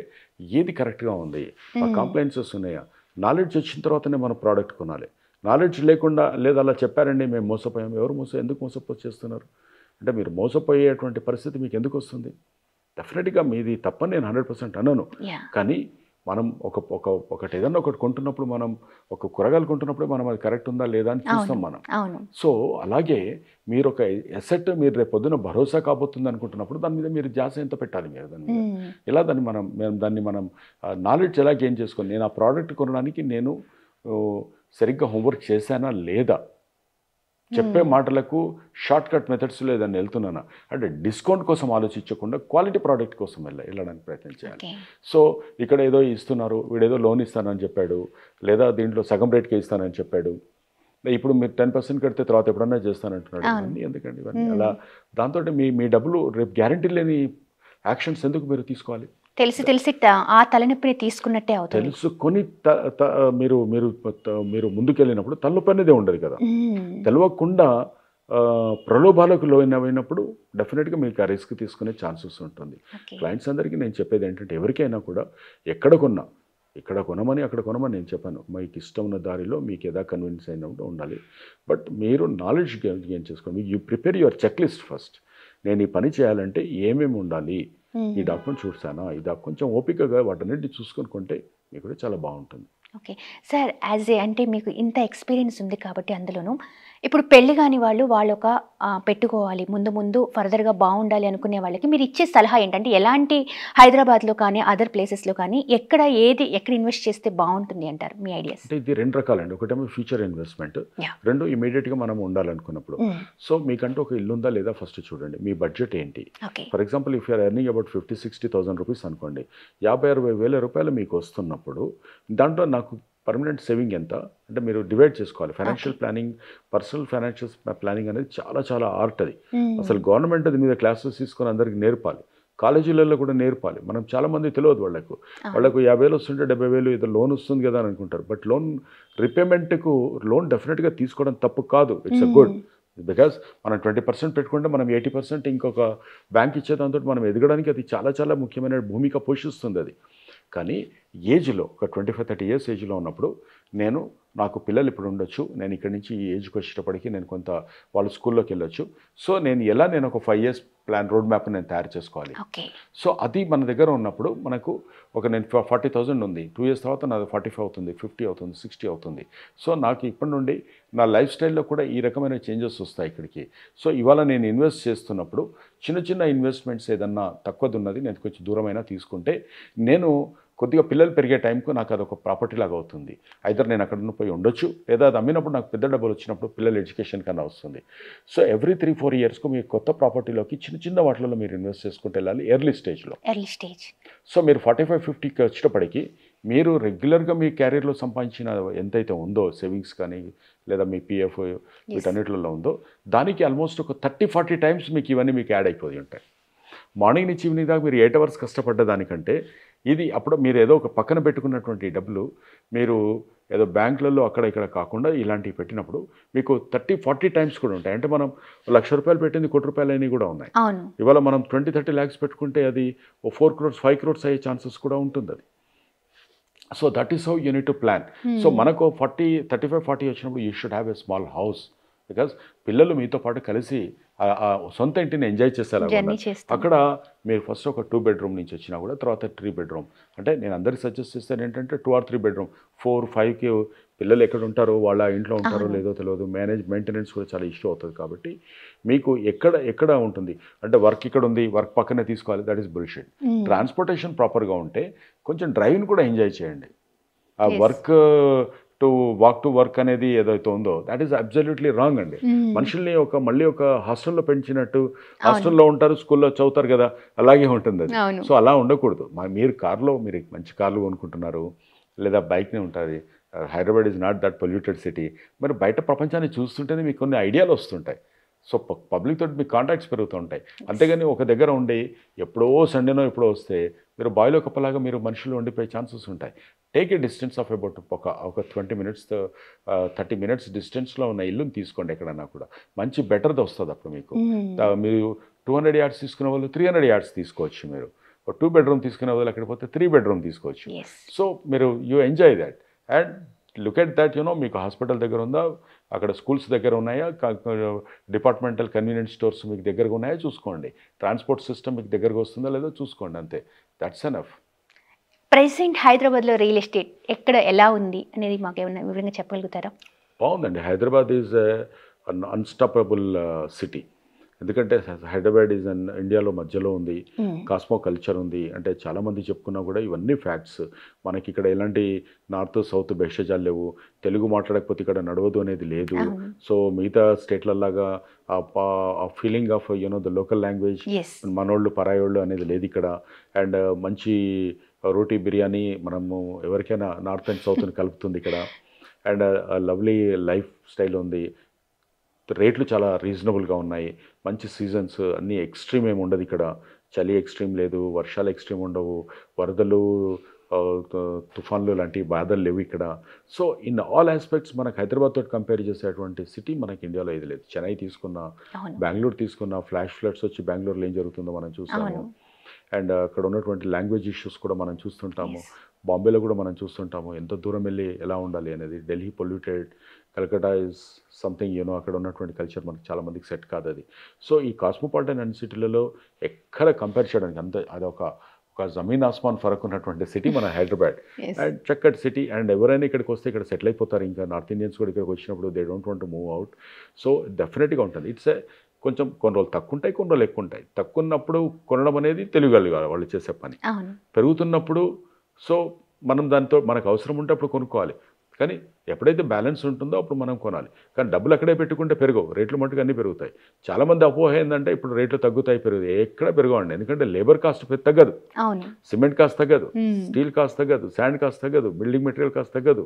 ఏది కరెక్ట్గా ఉంది, ఆ కంప్లైంట్సెస్ ఉన్నాయా, నాలెడ్జ్ వచ్చిన తర్వాతనే మనం ప్రోడక్ట్ కొనాలి. నాలెడ్జ్ లేకుండా లేదా అలా చెప్పారండి మేము మోసపోయాం, ఎవరు ఎందుకు మోసపోయి చేస్తున్నారు అంటే మీరు మోసపోయేటువంటి పరిస్థితి మీకు ఎందుకు వస్తుంది? డెఫినెట్గా మీది తప్పని నేను 100% అనను, కానీ మనం ఒకటి ఏదన్నా ఒకటి కొంటున్నప్పుడు, మనం ఒక కూరగాయలు కొంటున్నప్పుడు మనం అది కరెక్ట్ ఉందా లేదా అని చూస్తాం మనం. సో అలాగే మీరు ఒక ఎసెట్ మీరు రేపు పొద్దున భరోసా కాబోతుంది అనుకుంటున్నప్పుడు దాని మీద మీరు ధ్యాస ఎంత పెట్టాలి మీరు దాని మీద, ఇలా దాన్ని మనం నాలెడ్జ్ ఎలా గెయిన్ చేసుకొని నేను ఆ ప్రోడక్ట్ కొనడానికి నేను సరిగ్గా హోంవర్క్ చేశానా లేదా, చెప్పే మాటలకు షార్ట్ కట్ మెథడ్స్ లేదని వెళ్తున్నాను అంటే డిస్కౌంట్ కోసం ఆలోచించకుండా క్వాలిటీ ప్రోడక్ట్ కోసం వెళ్ళడానికి ప్రయత్నం చేయాలి. సో ఇక్కడ ఏదో ఇస్తున్నారు, వీడేదో లోన్ ఇస్తానని చెప్పాడు, లేదా దీంట్లో సగం రేట్కే ఇస్తానని చెప్పాడు, ఇప్పుడు మీరు 10% కడితే తర్వాత ఎప్పుడన్నా చేస్తానంటున్నాడు. ఇవన్నీ ఎందుకండి ఇవన్నీ అలా? దాంతో మీ డబ్బులు రేపు గ్యారంటీ లేని యాక్షన్స్ ఎందుకు మీరు తీసుకోవాలి? తెలిసి ఆ తలనొప్పిని తీసుకున్నట్టే అవుతుంది. తెలుసుకొని మీరు మీరు మీరు ముందుకెళ్ళినప్పుడు తలనొప్పి అనేదే ఉండదు కదా. తెలియకుండా ప్రలోభాలకు లోనైనప్పుడు డెఫినెట్గా మీకు ఆ రిస్క్ తీసుకునే ఛాన్సెస్ ఉంటుంది. క్లయింట్స్ అందరికీ నేను చెప్పేది ఏంటంటే ఎవరికైనా కూడా ఇక్కడ కొనమని అక్కడ కొనమని నేను చెప్పాను. మీకు ఇష్టం ఉన్న దారిలో మీకు ఏదా కన్విన్స్ అయినప్పుడు ఉండాలి. బట్ మీరు నాలెడ్జ్ గెయిన్ చేసుకోండి. You prepare your checklist first. నేను ఈ పని చేయాలంటే ఏమేమి ఉండాలి, ఈ డాక్యుమెంట్ చూసానా, ఇది కొంచెం ఓపికగా వాటన్నిటిని చూసుకొని కొంటే మీకు కూడా చాలా బాగుంటుంది. ఓకే సార్, అంటే మీకు ఇంత ఎక్స్పీరియన్స్ ఉంది కాబట్టి అందులోనూ ఇప్పుడు పెళ్లి కాని వాళ్ళు ఒక పెట్టుకోవాలి, ముందు ఫర్దర్గా బాగుండాలి అనుకునే వాళ్ళకి మీరు ఇచ్చే సలహా ఏంటంటే ఎలాంటి హైదరాబాద్లో కానీ అదర్ ప్లేసెస్లో కానీ ఎక్కడ ఇన్వెస్ట్ చేస్తే బాగుంటుంది అంటారు మీ ఐడియాస్? అంటే ఇది 2 రకాలండి. ఒకటేమో ఫ్యూచర్ ఇన్వెస్ట్మెంట్, 2 ఇమీడియట్గా మనం ఉండాలనుకున్నప్పుడు. సో మీకంటూ ఒక ఇల్లు ఉందా లేదా ఫస్ట్ చూడండి, మీ బడ్జెట్ ఏంటి. For example if you're earning about 50,000-60,000 rupees అనుకోండి, 50,000-60,000 రూపాయలు మీకు వస్తున్నప్పుడు దాంట్లో నాకు పర్మనెంట్ సేవింగ్ ఎంత అంటే మీరు డివైడ్ చేసుకోవాలి. Financial planning, personal financial planning అనేది చాలా చాలా ఆర్ట్ అది. అసలు గవర్నమెంట్ అది మీద క్లాసెస్ తీసుకొని అందరికి నేర్పాలి, కాలేజీలలో కూడా నేర్పాలి. మనం చాలామంది తెలియదు వాళ్ళకు 50,000 వస్తుంటే 70,000 ఏదో లోన్ వస్తుంది కదా అని అనుకుంటారు. బట్ లోన్ రిపేమెంట్కు లోన్ డెఫినెట్గా తీసుకోవడం తప్పు కాదు, ఇట్స్ అ గుడ్. బికాస్ మనం 20% పెట్టుకుంటే మనం 80% ఇంకొక బ్యాంక్ ఇచ్చేదాంతో మనం ఎదగడానికి అది చాలా చాలా ముఖ్యమైన భూమిక పోషిస్తుంది అది. కానీ ఏజ్లో ఒక 25-30 ఇయర్స్ ఏజ్లో ఉన్నప్పుడు నాకు పిల్లలు ఇప్పుడు ఉండొచ్చు, నేను ఇక్కడి నుంచి ఈ ఏజ్కి వచ్చేటప్పటికి నేను కొంత వాళ్ళు స్కూల్లోకి వెళ్ళొచ్చు. సో నేను ఒక 5 ఇయర్స్ ప్లాన్ రోడ్ మ్యాప్ నేను తయారు చేసుకోవాలి. సో అది మన దగ్గర ఉన్నప్పుడు మనకు నేను 40,000 ఉంది, 2 ఇయర్స్ తర్వాత నాది 45 అవుతుంది, 50 అవుతుంది, 60 అవుతుంది. సో నాకు ఇప్పటి నుండి నా లైఫ్ స్టైల్లో కూడా ఈ రకమైన చేంజెస్ వస్తాయి ఇక్కడికి. సో ఇవాళ నేను ఇన్వెస్ట్ చేస్తున్నప్పుడు చిన్న ఇన్వెస్ట్మెంట్స్ ఏదన్నా తక్కువది ఉన్నది నేను కొంచెం దూరమైనా తీసుకుంటే నేను కొద్దిగా పిల్లలు పెరిగే టైంకు నాకు అదొక ప్రాపర్టీ లాగా అవుతుంది. ఐదర్ నేను అక్కడ పోయి ఉండొచ్చు, లేదా అది అమ్మినప్పుడు నాకు పెద్ద డబ్బులు వచ్చినప్పుడు పిల్లల ఎడ్యుకేషన్ కన్నా వస్తుంది. సో ఎవ్రీ 3-4 ఇయర్స్కు మీ కొత్త ప్రాపర్టీలోకి చిన్న చిన్న వాటిలో మీరు ఇన్వెస్ట్ చేసుకుంటూ వెళ్ళాలి ఎర్లీ స్టేజ్లో. సో మీరు 45-50కి వచ్చేటప్పటికి మీరు రెగ్యులర్గా మీ క్యారియర్లో సంపాదించిన ఎంతైతే ఉందో సేవింగ్స్ కానీ లేదా మీ పిఎఫ్ వీటన్నిటిలో ఉందో దానికి ఆల్మోస్ట్ ఒక 30-40 టైమ్స్ మీకు ఇవన్నీ మీకు యాడ్ అయిపోయి ఉంటాయి. మార్నింగ్ నుంచి ఈవినింగ్ దాకా మీరు 8 అవర్స్ కష్టపడ్డ దానికంటే ఇది అప్పుడు మీరు ఏదో ఒక పక్కన పెట్టుకున్నటువంటి డబ్బులు మీరు ఏదో బ్యాంకులలో అక్కడ ఇక్కడ కాకుండా ఇలాంటివి పెట్టినప్పుడు మీకు 30-40 టైమ్స్ కూడా ఉంటాయి. అంటే మనం ₹1,00,000 పెట్టింది ₹1,00,00,000 అయినవి కూడా ఉన్నాయి. ఇవాళ మనం 20-30 lakhs పెట్టుకుంటే అది 4 crores 5 crores అయ్యే ఛాన్సెస్ కూడా ఉంటుంది అది. So that is how you need to plan. So మనకు 35-40 వచ్చినప్పుడు you should have a small house. Because పిల్లలు మీతో పాటు కలిసి ఆ సొంత ఇంటిని ఎంజాయ్ చేస్తారు. అక్కడ మీరు ఫస్ట్ ఒక 2 bedroom నుంచి వచ్చినా కూడా తర్వాత 3 bedroom. అంటే నేను అందరికి సజెస్ట్ చేస్తాను ఏంటంటే 2 or 3 bedroom. 4-5కి పిల్లలు ఎక్కడ ఉంటారో వాళ్ళ ఇంట్లో ఉంటారో లేదో తెలియదు. మెయింటెనెన్స్ కూడా చాలా ఇష్యూ అవుతుంది. కాబట్టి మీకు ఎక్కడ ఉంటుంది అంటే వర్క్ ఇక్కడ ఉంది, వర్క్ పక్కనే తీసుకోవాలి, దట్ ఈస్ బుల్షిట్. ట్రాన్స్పోర్టేషన్ ప్రాపర్గా ఉంటే కొంచెం డ్రైవ్ని కూడా ఎంజాయ్ చేయండి. ఆ వర్క్ వాక్ టు వర్క్ అనేది ఏదైతే ఉందో దట్ ఈస్ అబ్సల్యూట్లీ రాంగ్ అండి. మనుషుల్ని మళ్ళీ ఒక హాస్టల్లో పెంచినట్టు, హాస్టల్లో ఉంటారు స్కూల్లో చదువుతారు కదా, అలాగే ఉంటుంది అది. సో అలా ఉండకూడదు. మీరు మంచి కార్లు కొనుక్కుంటున్నారు లేదా బైక్నే ఉంటుంది. Hyderabad is not that polluted city. మరి బయట ప్రపంచాన్ని చూస్తుంటేనే మీకు కొన్ని ఐడియాలు వస్తుంటాయి. సో పబ్లిక్ తోటి మీకు కాంటాక్ట్స్ పెరుగుతూ ఉంటాయి. అంతేగాని ఒక దగ్గర ఉండి ఎప్పుడో సండేనో ఎప్పుడో వస్తే మీరు బాయిలో కప్పలాగా మీరు మనుషులు ఉండిపోయే ఛాన్సెస్ ఉంటాయి. Take a distance of about ఒక 20 minutes 30 minutes డిస్టెన్స్లో ఉన్న ఇల్లుని తీసుకోండి. ఎక్కడన్నా కూడా మంచి బెటర్ది వస్తుంది. అప్పుడు మీరు 200 yards తీసుకునే వాళ్ళు 300 yards తీసుకోవచ్చు. మీరు 2 bedroom తీసుకునే వాళ్ళు అక్కడ పోతే 3 bedroom తీసుకోవచ్చు. సో మీరు you enjoy that and look at that. మీకు హాస్పిటల్ దగ్గర ఉందా, అక్కడ స్కూల్స్ దగ్గర ఉన్నాయా, డిపార్ట్మెంటల్ కన్వీనియన్స్ స్టోర్స్ మీకు దగ్గరగా ఉన్నాయా చూసుకోండి. ట్రాన్స్పోర్ట్ సిస్టమ్ మీకు దగ్గరకు వస్తుందా లేదో చూసుకోండి. అంతే, దట్స్ ఎనఫ్. ప్రెసెంట్ హైదరాబాద్లో రియల్ ఎస్టేట్ ఎక్కడ ఎలా ఉంది అనేది మాకు ఏమైనా వివరంగా చెప్పగలుగుతారా? బాగుందండి. Hyderabad is an unstoppable city. ఎందుకంటే హైదరాబాద్ ఈజ్ ఇండియాలో మధ్యలో ఉంది. కాస్మో కల్చర్ ఉంది. అంటే చాలామంది చెప్పుకున్నా కూడా ఇవన్నీ ఫ్యాక్ట్స్. మనకి ఇక్కడ ఎలాంటి నార్త్ సౌత్ భేషజాలు లేవు. తెలుగు మాట్లాడకపోతే ఇక్కడ నడవదు అనేది లేదు. సో మిగతా స్టేట్లలాగా ఆ feeling of the local language, మనోళ్ళు పరాయోళ్ళు అనేది లేదు ఇక్కడ. అండ్ మంచి రోటీ బిర్యానీ మనము ఎవరికైనా నార్త్ అండ్ సౌత్ని కలుపుతుంది ఇక్కడ. అండ్ లవ్లీ లైఫ్ స్టైల్ ఉంది. రేట్లు చాలా రీజనబుల్గా ఉన్నాయి. మంచి సీజన్స్ అన్నీ ఎక్స్ట్రీమ్ ఏమి ఉండదు ఇక్కడ. చలి ఎక్స్ట్రీమ్ లేదు, వర్షాలు ఎక్స్ట్రీమ్ ఉండవు, వరదలు తుఫాన్లు లాంటి బాధలు లేవు ఇక్కడ. సో ఇన్ ఆల్ ఆస్పెక్ట్స్ మనకు హైదరాబాద్ తోటి కంపేర్ చేసేటువంటి సిటీ మనకి ఇండియాలో ఇది లేదు. చెన్నై తీసుకున్నా, బెంగళూరు తీసుకున్నా, ఫ్లాష్ ఫ్లడ్స్ వచ్చి బెంగళూరులో ఏం జరుగుతుందో మనం చూస్తాము. అండ్ అక్కడ ఉన్నటువంటి లాంగ్వేజ్ ఇష్యూస్ కూడా మనం చూస్తుంటాము. బాంబేలో కూడా మనం చూస్తుంటాము ఎంత దూరం వెళ్ళి ఎలా ఉండాలి అనేది. Delhi polluted, Calcutta is something అక్కడ ఉన్నటువంటి కల్చర్ మనకు చాలామందికి సెట్ కాదు అది. సో ఈ కాస్మోపాలిటన్ అండ్ సిటీలలో ఎక్కడ కంపేర్ చేయడానికి అదొక జమీన్ ఆస్మాన్ ఫరక్ ఉన్నటువంటి సిటీ మన హైదరాబాద్. అండ్ చక్కటి సిటీ. అండ్ ఎవరైనా ఇక్కడికి వస్తే ఇక్కడ సెటిల్ అయిపోతారు. ఇంకా నార్త్ ఇండియన్స్ కూడా ఇక్కడికి వచ్చినప్పుడు they don't want to move out. So డెఫినెట్గా ఉంటుంది. ఇట్స్ కొంచెం కొన్ని రోజులు తక్కువ ఉంటాయి, కొన్ని రోజులు ఎక్కువ ఉంటాయి. తక్కువ ఉన్నప్పుడు కొనడం అనేది తెలియగలగాలి వాళ్ళు చేసే పని. పెరుగుతున్నప్పుడు సో మనం దాంతో మనకు అవసరం ఉంటే అప్పుడు కొనుక్కోవాలి. కానీ ఎప్పుడైతే బ్యాలెన్స్ ఉంటుందో అప్పుడు మనం కొనాలి. కానీ డబ్బులు అక్కడే పెట్టుకుంటే పెరగవు, రేట్లు మట్టుకు అన్నీ పెరుగుతాయి. చాలామంది అపోహ ఏంటంటే ఇప్పుడు రేట్లు తగ్గుతాయి పెరుగుతాయి. ఎక్కడ పెరగవండి. ఎందుకంటే లేబర్ కాస్ట్ తగ్గదు, సిమెంట్ కాస్ట్ తగ్గదు, స్టీల్ కాస్ట్ తగ్గదు, శాండ్ కాస్ట్ తగ్గదు, బిల్డింగ్ మెటీరియల్ కాస్ట్ తగ్గదు,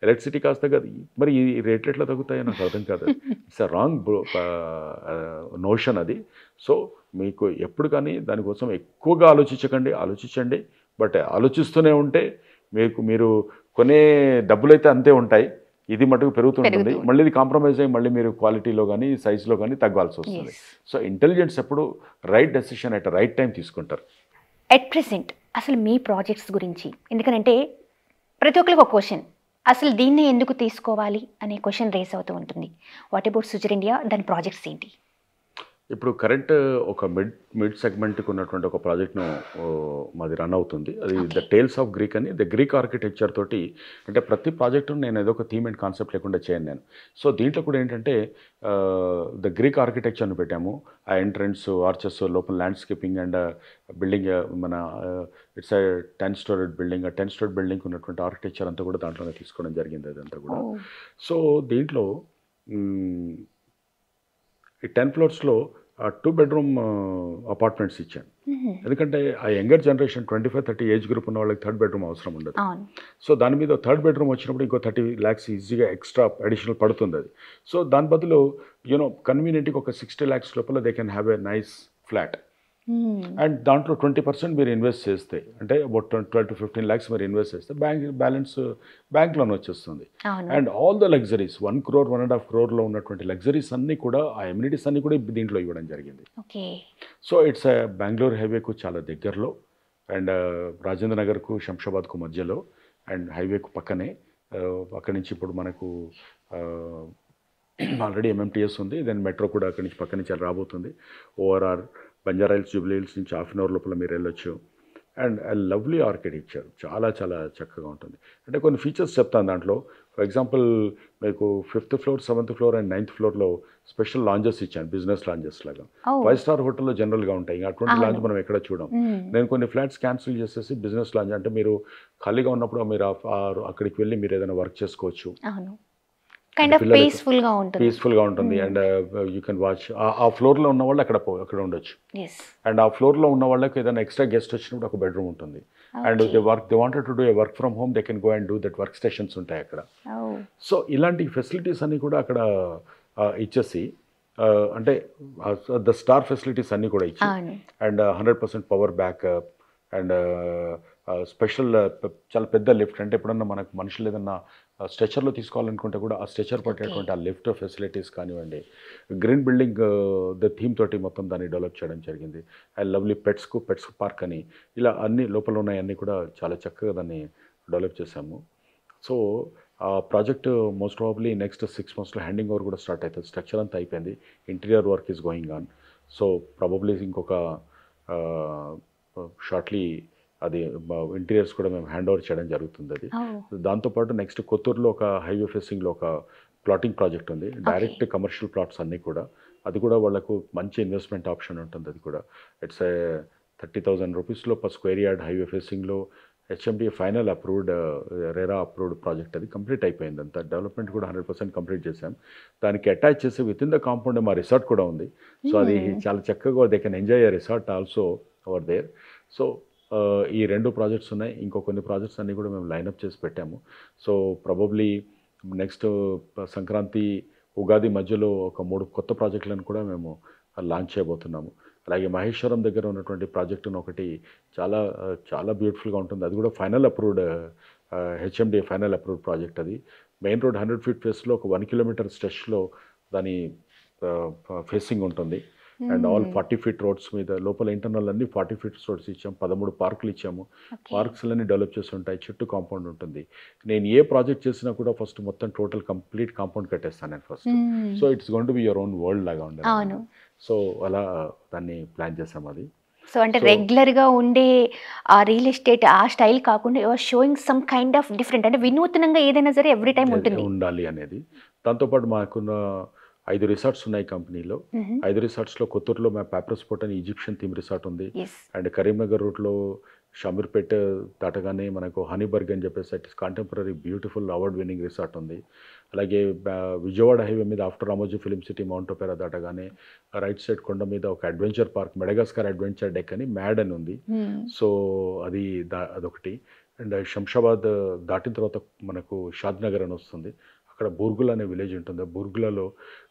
ఎలక్ట్రిసిటీ కాస్ట్ తగ్గదు. మరి ఈ రేట్లు ఎట్లా తగ్గుతాయో నాకు అర్థం కాదు. ఇట్స్ అ రాంగ్ నోషన్ అది. సో మీకు ఎప్పుడు కానీ దానికోసం ఎక్కువగా ఆలోచించండి. బట్ ఆలోచిస్తూనే ఉంటే మీరు కొనే డబ్బులైతే అంతే ఉంటాయి, ఇది మటుకు పెరుగుతుంటుంది. మళ్ళీ ఇది కాంప్రమైజ్ అయ్యి మళ్ళీ మీరు క్వాలిటీలో కానీ సైజులో కానీ తగ్గాల్సి వస్తుంది. సో ఇంటెలిజెన్స్ ఎప్పుడు right decision at right time తీసుకుంటారు. ఎట్ ప్రెసెంట్ అసలు మీ ప్రాజెక్ట్స్ గురించి, ఎందుకంటే ప్రతి ఒక్కరికి ఒక క్వశ్చన్, అసలు దీన్ని ఎందుకు తీసుకోవాలి అనే క్వశ్చన్ రేస్ అవుతూ ఉంటుంది. వాట్ అబౌట్ సుజర్ ఇండియా, దాని ప్రాజెక్ట్స్ ఏంటి? ఇప్పుడు కరెంట్ ఒక మిడ్ సెగ్మెంట్కి ఉన్నటువంటి ఒక ప్రాజెక్ట్ను మాది రన్ అవుతుంది. అది ద టేల్స్ ఆఫ్ గ్రీక్ అని, ద గ్రీక్ ఆర్కిటెక్చర్ తోటి, అంటే ప్రతి ప్రాజెక్టును నేను ఏదో ఒక థీమ్ అండ్ కాన్సెప్ట్ లేకుండా చేయను నేను. సో దీంట్లో కూడా ఏంటంటే ద గ్రీక్ ఆర్కిటెక్చర్ని పెట్టాము. ఆ ఎంట్రన్స్, ఆర్చెస్, లోపల ల్యాండ్స్కేపింగ్ అండ్ బిల్డింగ్, మన ఇట్స్ 10 స్టోరీ బిల్డింగ్. ఆ 10 స్టోరీ బిల్డింగ్ ఉన్నటువంటి ఆర్కిటెక్చర్ అంతా కూడా దాంట్లోనే తీసుకోవడం జరిగింది అదంతా కూడా. సో దీంట్లో ఈ 10 ఫ్లోర్స్లో 2 బెడ్రూమ్ అపార్ట్మెంట్స్ ఇచ్చాను. ఎందుకంటే ఆ యంగర్ జనరేషన్ 25-30 ఏజ్ గ్రూప్ ఉన్న వాళ్ళకి 3rd బెడ్రూమ్ అవసరం ఉండదు. సో దాని మీద 3rd బెడ్రూమ్ వచ్చినప్పుడు ఇంకో 30 lakhs ఈజీగా ఎక్స్ట్రా అడిషనల్ పడుతుంది అది. సో దాని బదులు కన్వీనియంట్గా ఒక 60 lakhs లోపల they can have a nice flat. And దాంట్లో 20% మీరు ఇన్వెస్ట్ చేస్తే, అంటే అబౌట్ 12-15 lakhs మీరు ఇన్వెస్ట్ చేస్తే బ్యాలెన్స్ బ్యాంక్ లోన్ వచ్చేస్తుంది. And all the luxuries 1 crore 1.5 crore ఉన్నటువంటి లగ్జరీస్ అన్నీ కూడా, ఆ ఎమ్యూనిటీస్ అన్నీ కూడా దీంట్లో ఇవ్వడం జరిగింది. సో ఇట్స్ బెంగళూరు హైవేకు చాలా దగ్గరలో, అండ్ రాజేంద్ర నగర్కు శంషాబాద్కు మధ్యలో, అండ్ హైవేకు పక్కనే. అక్కడి నుంచి ఇప్పుడు మనకు ఆల్రెడీ MMTS ఉంది, దెన్ మెట్రో కూడా అక్కడి నుంచి పక్క నుంచి రాబోతుంది. ORR, బంజారాహిల్స్, జూబ్లీ హిల్స్ నుంచి 1/2 hour లోపల మీరు వెళ్ళొచ్చు. అండ్ లవ్లీ ఆర్కిటెక్చర్, చాలా చాలా చక్కగా ఉంటుంది. అంటే కొన్ని ఫీచర్స్ చెప్తాను దాంట్లో. ఫర్ ఎగ్జాంపుల్ మీకు 5th floor, 7th floor and 9th floorలో స్పెషల్ లాంజెస్ ఇచ్చాను, బిజినెస్ లాంజెస్ లాగా. 5-star హోటల్లో జనరల్గా ఉంటాయి, ఇంకా అటువంటి లాంజ్ మనం ఎక్కడ చూడం. నేను కొన్ని ఫ్లాట్స్ క్యాన్సిల్ చేసేసి బిజినెస్ లాంజ్, అంటే మీరు ఖాళీగా ఉన్నప్పుడు మీరు అక్కడికి వెళ్ళి మీరు ఏదైనా వర్క్ చేసుకోవచ్చు, పీస్ఫుల్గా ఉంటుంది. And you can watch. ఆ ఫ్లోర్లో ఉన్న వాళ్ళు అక్కడ ఉండొచ్చు. అండ్ ఆ ఫ్లోర్లో ఉన్న వాళ్ళకి ఏదైనా ఎక్స్ట్రా గెస్ట్ వచ్చినప్పుడు ఒక బెడ్రూమ్ ఉంటుంది. And they wanted to do a work from home, they can go and do that. Work stations ఉంటాయి అక్కడ. సో ఇలాంటి ఫెసిలిటీస్ అన్నీ కూడా అక్కడ ఇచ్చేసి, అంటే ద స్టార్ ఫెసిలిటీస్ అన్నీ కూడా ఇచ్చి, and 100% power backup, and special చాలా పెద్ద లిఫ్ట్. అంటే ఎప్పుడన్నా మనకు మనుషులు ఏదన్నా స్ట్రెచర్లో తీసుకోవాలనుకుంటే కూడా ఆ స్ట్రెచర్ పట్టేటువంటి ఆ లిఫ్ట్ ఫెసిలిటీస్ కానివ్వండి. గ్రీన్ బిల్డింగ్ ద థీమ్ తోటి మొత్తం దాన్ని డెవలప్ చేయడం జరిగింది. అండ్ లవ్లీ పెట్స్ పార్క్ అని, ఇలా అన్ని లోపల ఉన్నాయన్నీ కూడా చాలా చక్కగా దాన్ని డెవలప్ చేశాము. సో ఆ ప్రాజెక్ట్ మోస్ట్ ప్రాబబ్లీ నెక్స్ట్ 6 monthsలో హ్యాండింగ్ ఓవర్ కూడా స్టార్ట్ అవుతుంది. స్ట్రక్చర్ అంతా అయిపోయింది, interior work is going on. So probably ఇంకొక షార్ట్లీ అది ఇంటీరియర్స్ కూడా మేము హ్యాండ్ ఓవర్ చేయడం జరుగుతుంది. అది దాంతోపాటు నెక్స్ట్ కొత్తూరులో ఒక హైవే ఫేసింగ్లో ఒక ప్లాటింగ్ ప్రాజెక్ట్ ఉంది, డైరెక్ట్ కమర్షియల్ ప్లాట్స్ అన్నీ కూడా. అది కూడా వాళ్ళకు మంచి ఇన్వెస్ట్మెంట్ ఆప్షన్ ఉంటుంది. అది కూడా ఇట్స్ 30,000 rupeesలో per square yard హైవే ఫేసింగ్లో HMDA final approved, RERA approved project. అది కంప్లీట్ అయిపోయింది. అంతా డెవలప్మెంట్ కూడా 100% కంప్లీట్ చేశాం. దానికి అటాచ్ చేసి విత్ ఇన్ ద కాంపౌండ్ మా రిసార్ట్ కూడా ఉంది. సో అది చాలా చక్కగా they can enjoy a resort also over there. So ఈ 2 ప్రాజెక్ట్స్ ఉన్నాయి. ఇంకో కొన్ని ప్రాజెక్ట్స్ అన్నీ కూడా మేము లైనప్ చేసి పెట్టాము. So probably next Sankranti, Ugadi మధ్యలో ఒక 3 కొత్త ప్రాజెక్టులను కూడా మేము లాంచ్ చేయబోతున్నాము. అలాగే మహేశ్వరం దగ్గర ఉన్నటువంటి ప్రాజెక్టును ఒకటి చాలా చాలా బ్యూటిఫుల్గా ఉంటుంది. అది కూడా final approved, HMDA final approved project. అది మెయిన్ రోడ్ 100 feet ఫేస్లో ఒక 1 kilometer స్ట్రెచ్లో దాని ఫేసింగ్ ఉంటుంది. అండ్ ఆల్ 40 feet రోడ్స్ మీద లోపల ఇంటర్నల్ అన్ని 40 feet రోడ్స్ ఇచ్చాము. 13 పార్కులు ఇచ్చాము. పార్క్స్లన్నీ డెవలప్ చేసి ఉంటాయి, చుట్టూ కాంపౌండ్ ఉంటుంది. నేను ఏ ప్రాజెక్ట్ చేసినా కూడా ఫస్ట్ మొత్తం టోటల్ కంప్లీట్ కాంపౌండ్ కట్టేస్తాను నేను first. So it's going to be your own world లాగా ఉండాలి. సో అలా దాన్ని ప్లాన్ చేసాము. అది సో అంటే రెగ్యులర్గా ఉండే ఆ రియల్ ఎస్టేట్ ఆ స్టైల్ కాకుండా your sowing some kind of different, అంటే వినూత్నంగా ఏదైనా సరే ఎవ్రీ టైం ఉండాలి అనేది. దాంతోపాటు మాకున్న 5 రిసార్ట్స్ ఉన్నాయి కంపెనీలో. 5 రిసార్ట్స్లో కొత్తూరులో మా పాప్రస్ పోర్ట్ అని ఈజిప్షియన్ థీమ్ రిసార్ట్ ఉంది. అండ్ కరీంనగర్ రూట్లో షమీర్పేట్ దాటగానే మనకు హనీబర్గ్ అని చెప్పేసి it's contemporary beautiful award winning resort ఉంది. అలాగే విజయవాడ హైవే మీద after Ramoji Film City Mount Opera దాటగానే రైట్ సైడ్ కొండ మీద ఒక adventure park, Madagascar adventure deck అని మ్యాడ్ అని ఉంది. సో అదొకటి. అండ్ శంషాబాద్ దాటిన తర్వాత మనకు షాద్నగర్ అని వస్తుంది. అక్కడ బూర్గుల అనే విలేజ్ ఉంటుంది. బూర్గులలో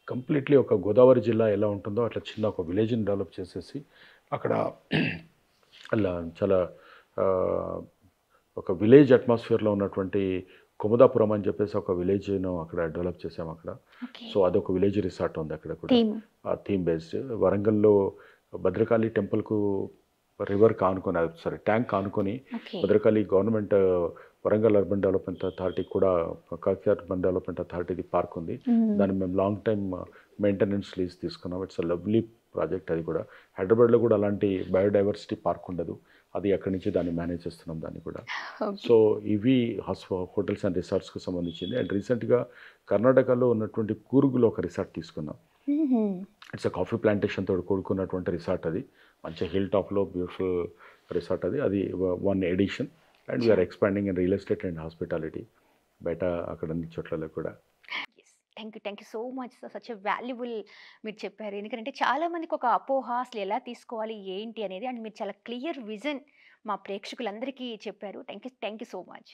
కంప్లీట్లీ ఒక గోదావరి జిల్లా ఎలా ఉంటుందో అట్లా చిన్న ఒక విలేజ్ని డెవలప్ చేసేసి అక్కడ అలా చాలా ఒక విలేజ్ అట్మాస్ఫియర్లో ఉన్నటువంటి కుముదాపురం అని చెప్పేసి ఒక విలేజ్ను అక్కడ డెవలప్ చేసాము అక్కడ. సో అదొక విలేజ్ రిసార్ట్ ఉంది అక్కడ కూడా, థీమ్ బేస్డ్. వరంగల్లో భద్రకాళి టెంపుల్కు రివర్ కానుకొని, సారీ ట్యాంక్ కానుకొని Bhadrakali government Warangal Urban Development Authority కూడా, కాకతీయ అర్బన్ డెవలప్మెంట్ అథారిటీది పార్క్ ఉంది. దాన్ని మేము లాంగ్ టైమ్ మెయింటెనెన్స్ లీజ్ తీసుకున్నాం. ఇట్స్ అ లవ్లీ ప్రాజెక్ట్ అది కూడా. హైదరాబాద్లో కూడా అలాంటి బయోడైవర్సిటీ పార్క్ ఉండదు. అది అక్కడి నుంచి దాన్ని మేనేజ్ చేస్తున్నాం దాన్ని కూడా. ఓకే. సో ఇవి హోటల్స్ అండ్ రిసార్ట్స్కి సంబంధించింది. అండ్ రీసెంట్గా కర్ణాటకలో ఉన్నటువంటి కూర్గులో ఒక రిసార్ట్ తీసుకున్నాం. ఇట్స్ కాఫీ ప్లాంటేషన్ తోటి కూడుకున్నటువంటి రిసార్ట్ అది. మంచి హిల్ టాప్లో బ్యూటిఫుల్ రిసార్ట్ అది. అది one edition. And we are expanding in real estate and hospitality బయట అక్కడ అన్ని చోట్లలో కూడా. Thank you so much sir. Such a valuable మీరు చెప్పారు. ఎందుకంటే చాలా మందికి ఒక అపోహ అసలు ఎలా తీసుకోవాలి ఏంటి అనేది, అండ్ మీరు చాలా క్లియర్ విజన్ మా ప్రేక్షకులందరికీ చెప్పారు. Thank you so much.